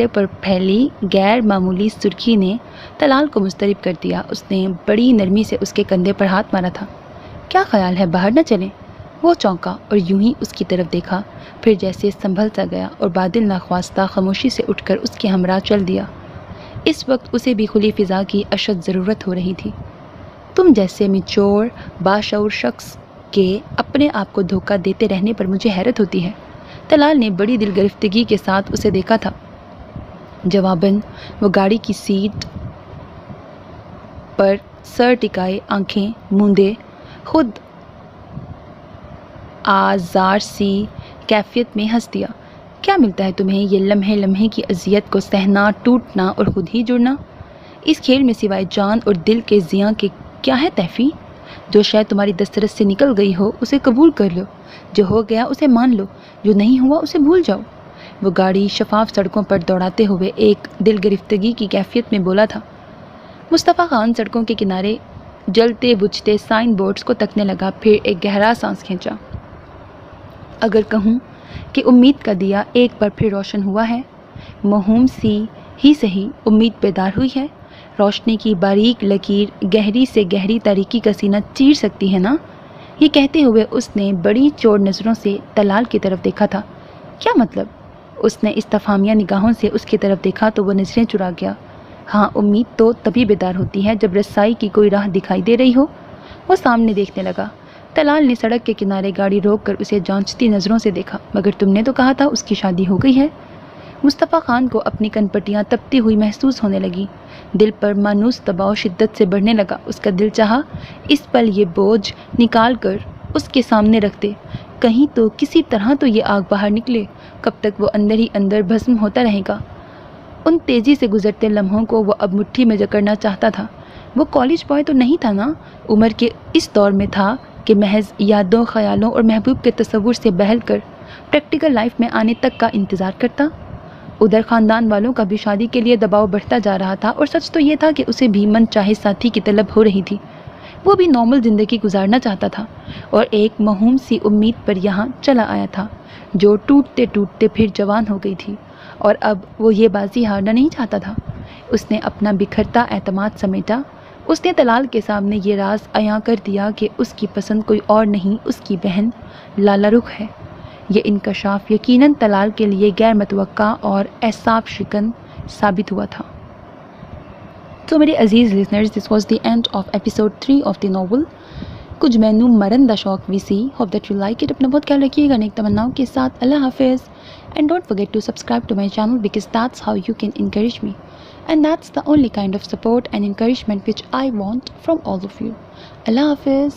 پر پھیلی غیر معمولی سرخی نے طلال کو مضطرب کر دیا۔ اس نے بڑی نرمی سے اس کے کندھے پر ہاتھ مارا تھا۔ کیا خیال ہے باہر نہ چلیں؟ وہ چونکا اور یوں ہی اس کی طرف دیکھا، پھر جیسے سنبھل سا گیا اور بادل ناخواستہ خاموشی سے اٹھ کر اس کے ہمراہ چل دیا۔ اس وقت اسے بھی کھلی فضا کی اشد ضرورت ہو رہی تھی۔ تم جیسے میچور باشعور شخص کے اپنے آپ کو دھوکہ دیتے رہنے پر مجھے حیرت ہوتی ہے۔ طلال نے بڑی دل گرفتگی کے ساتھ اسے دیکھا تھا۔ جواباً وہ گاڑی کی سیٹ پر سر ٹکائے، آنکھیں موندے، خود آزار سی کیفیت میں ہنس دیا۔ کیا ملتا ہے تمہیں یہ لمحے لمحے کی اذیت کو سہنا، ٹوٹنا اور خود ہی جڑنا؟ اس کھیل میں سوائے جان اور دل کے زیاں کے کیا ہے تحفی؟ جو شے تمہاری دسترس سے نکل گئی ہو اسے قبول کر لو، جو ہو گیا اسے مان لو، جو نہیں ہوا اسے بھول جاؤ۔ وہ گاڑی شفاف سڑکوں پر دوڑاتے ہوئے ایک دل گرفتگی کی کیفیت میں بولا تھا۔ مصطفیٰ خان سڑکوں کے کنارے جلتے بجھتے سائن بورڈز کو تکنے لگا، پھر ایک گہرا سانس کھینچا۔ اگر کہوں کہ امید کا دیا ایک بار پھر روشن ہوا ہے، موہوم سی ہی سہی امید بیدار ہوئی ہے۔ روشنی کی باریک لکیر گہری سے گہری تاریکی کا سینہ چیر سکتی ہے نا؟ یہ کہتے ہوئے اس نے بڑی چور نظروں سے طلال کی طرف دیکھا تھا۔ کیا مطلب؟ اس نے استفہامیہ نگاہوں سے اس کی طرف دیکھا تو وہ نظریں چرا گیا۔ ہاں، امید تو تبھی بیدار ہوتی ہے جب رسائی کی کوئی راہ دکھائی دے رہی ہو۔ وہ سامنے دیکھنے لگا۔ طلال نے سڑک کے کنارے گاڑی روک کر اسے جانچتی نظروں سے دیکھا۔ مگر تم نے تو کہا تھا اس کی شادی ہو گئی ہے۔ مصطفیٰ خان کو اپنی کن پٹیاں تپتی ہوئی محسوس ہونے لگی، دل پر مانوس دباؤ شدت سے بڑھنے لگا۔ اس کا دل چاہا اس پل یہ بوجھ نکال کر اس کے سامنے رکھ دے، کہیں تو کسی طرح تو یہ آگ باہر نکلے۔ کب تک وہ اندر ہی اندر بھسم ہوتا رہے گا؟ ان تیزی سے گزرتے لمحوں کو وہ اب مٹھی میں جکڑنا چاہتا تھا۔ وہ کالج بوائے تو نہیں تھا نا، عمر کے اس دور میں تھا کہ محض یادوں، خیالوں اور محبوب کے تصور سے بہل کر پریکٹیکل لائف میں آنے تک کا انتظار کرتا۔ ادھر خاندان والوں کا بھی شادی کے لیے دباؤ بڑھتا جا رہا تھا، اور سچ تو یہ تھا کہ اسے بھی من چاہے ساتھی کی طلب ہو رہی تھی۔ وہ بھی نارمل زندگی گزارنا چاہتا تھا اور ایک موہوم سی امید پر یہاں چلا آیا تھا جو ٹوٹتے ٹوٹتے پھر جوان ہو گئی تھی، اور اب وہ یہ بازی ہارنا نہیں چاہتا تھا۔ اس نے اپنا بکھرتا اعتماد سمیٹا۔ اس نے طلال کے سامنے یہ راز عیاں کر دیا کہ اس کی پسند کوئی اور نہیں، اس کی بہن لالہ رخ ہے۔ یہ انکشاف یقیناً طلال کے لیے غیر متوقع اور اعصاب شکن ثابت ہوا تھا۔ تو میرے عزیز listeners, this was the end of episode 3 of the novel کچھ مینو مرندہ شوق وی سی۔ Hope that you like it. اپنا بہت خیال رکھیے گا نیک تمناؤں کے ساتھ۔ اللہ حافظ، and don't forget to subscribe to my channel because that's how you can encourage me, and that's the only kind of support and encouragement which I want from all of you. Allah Hafiz.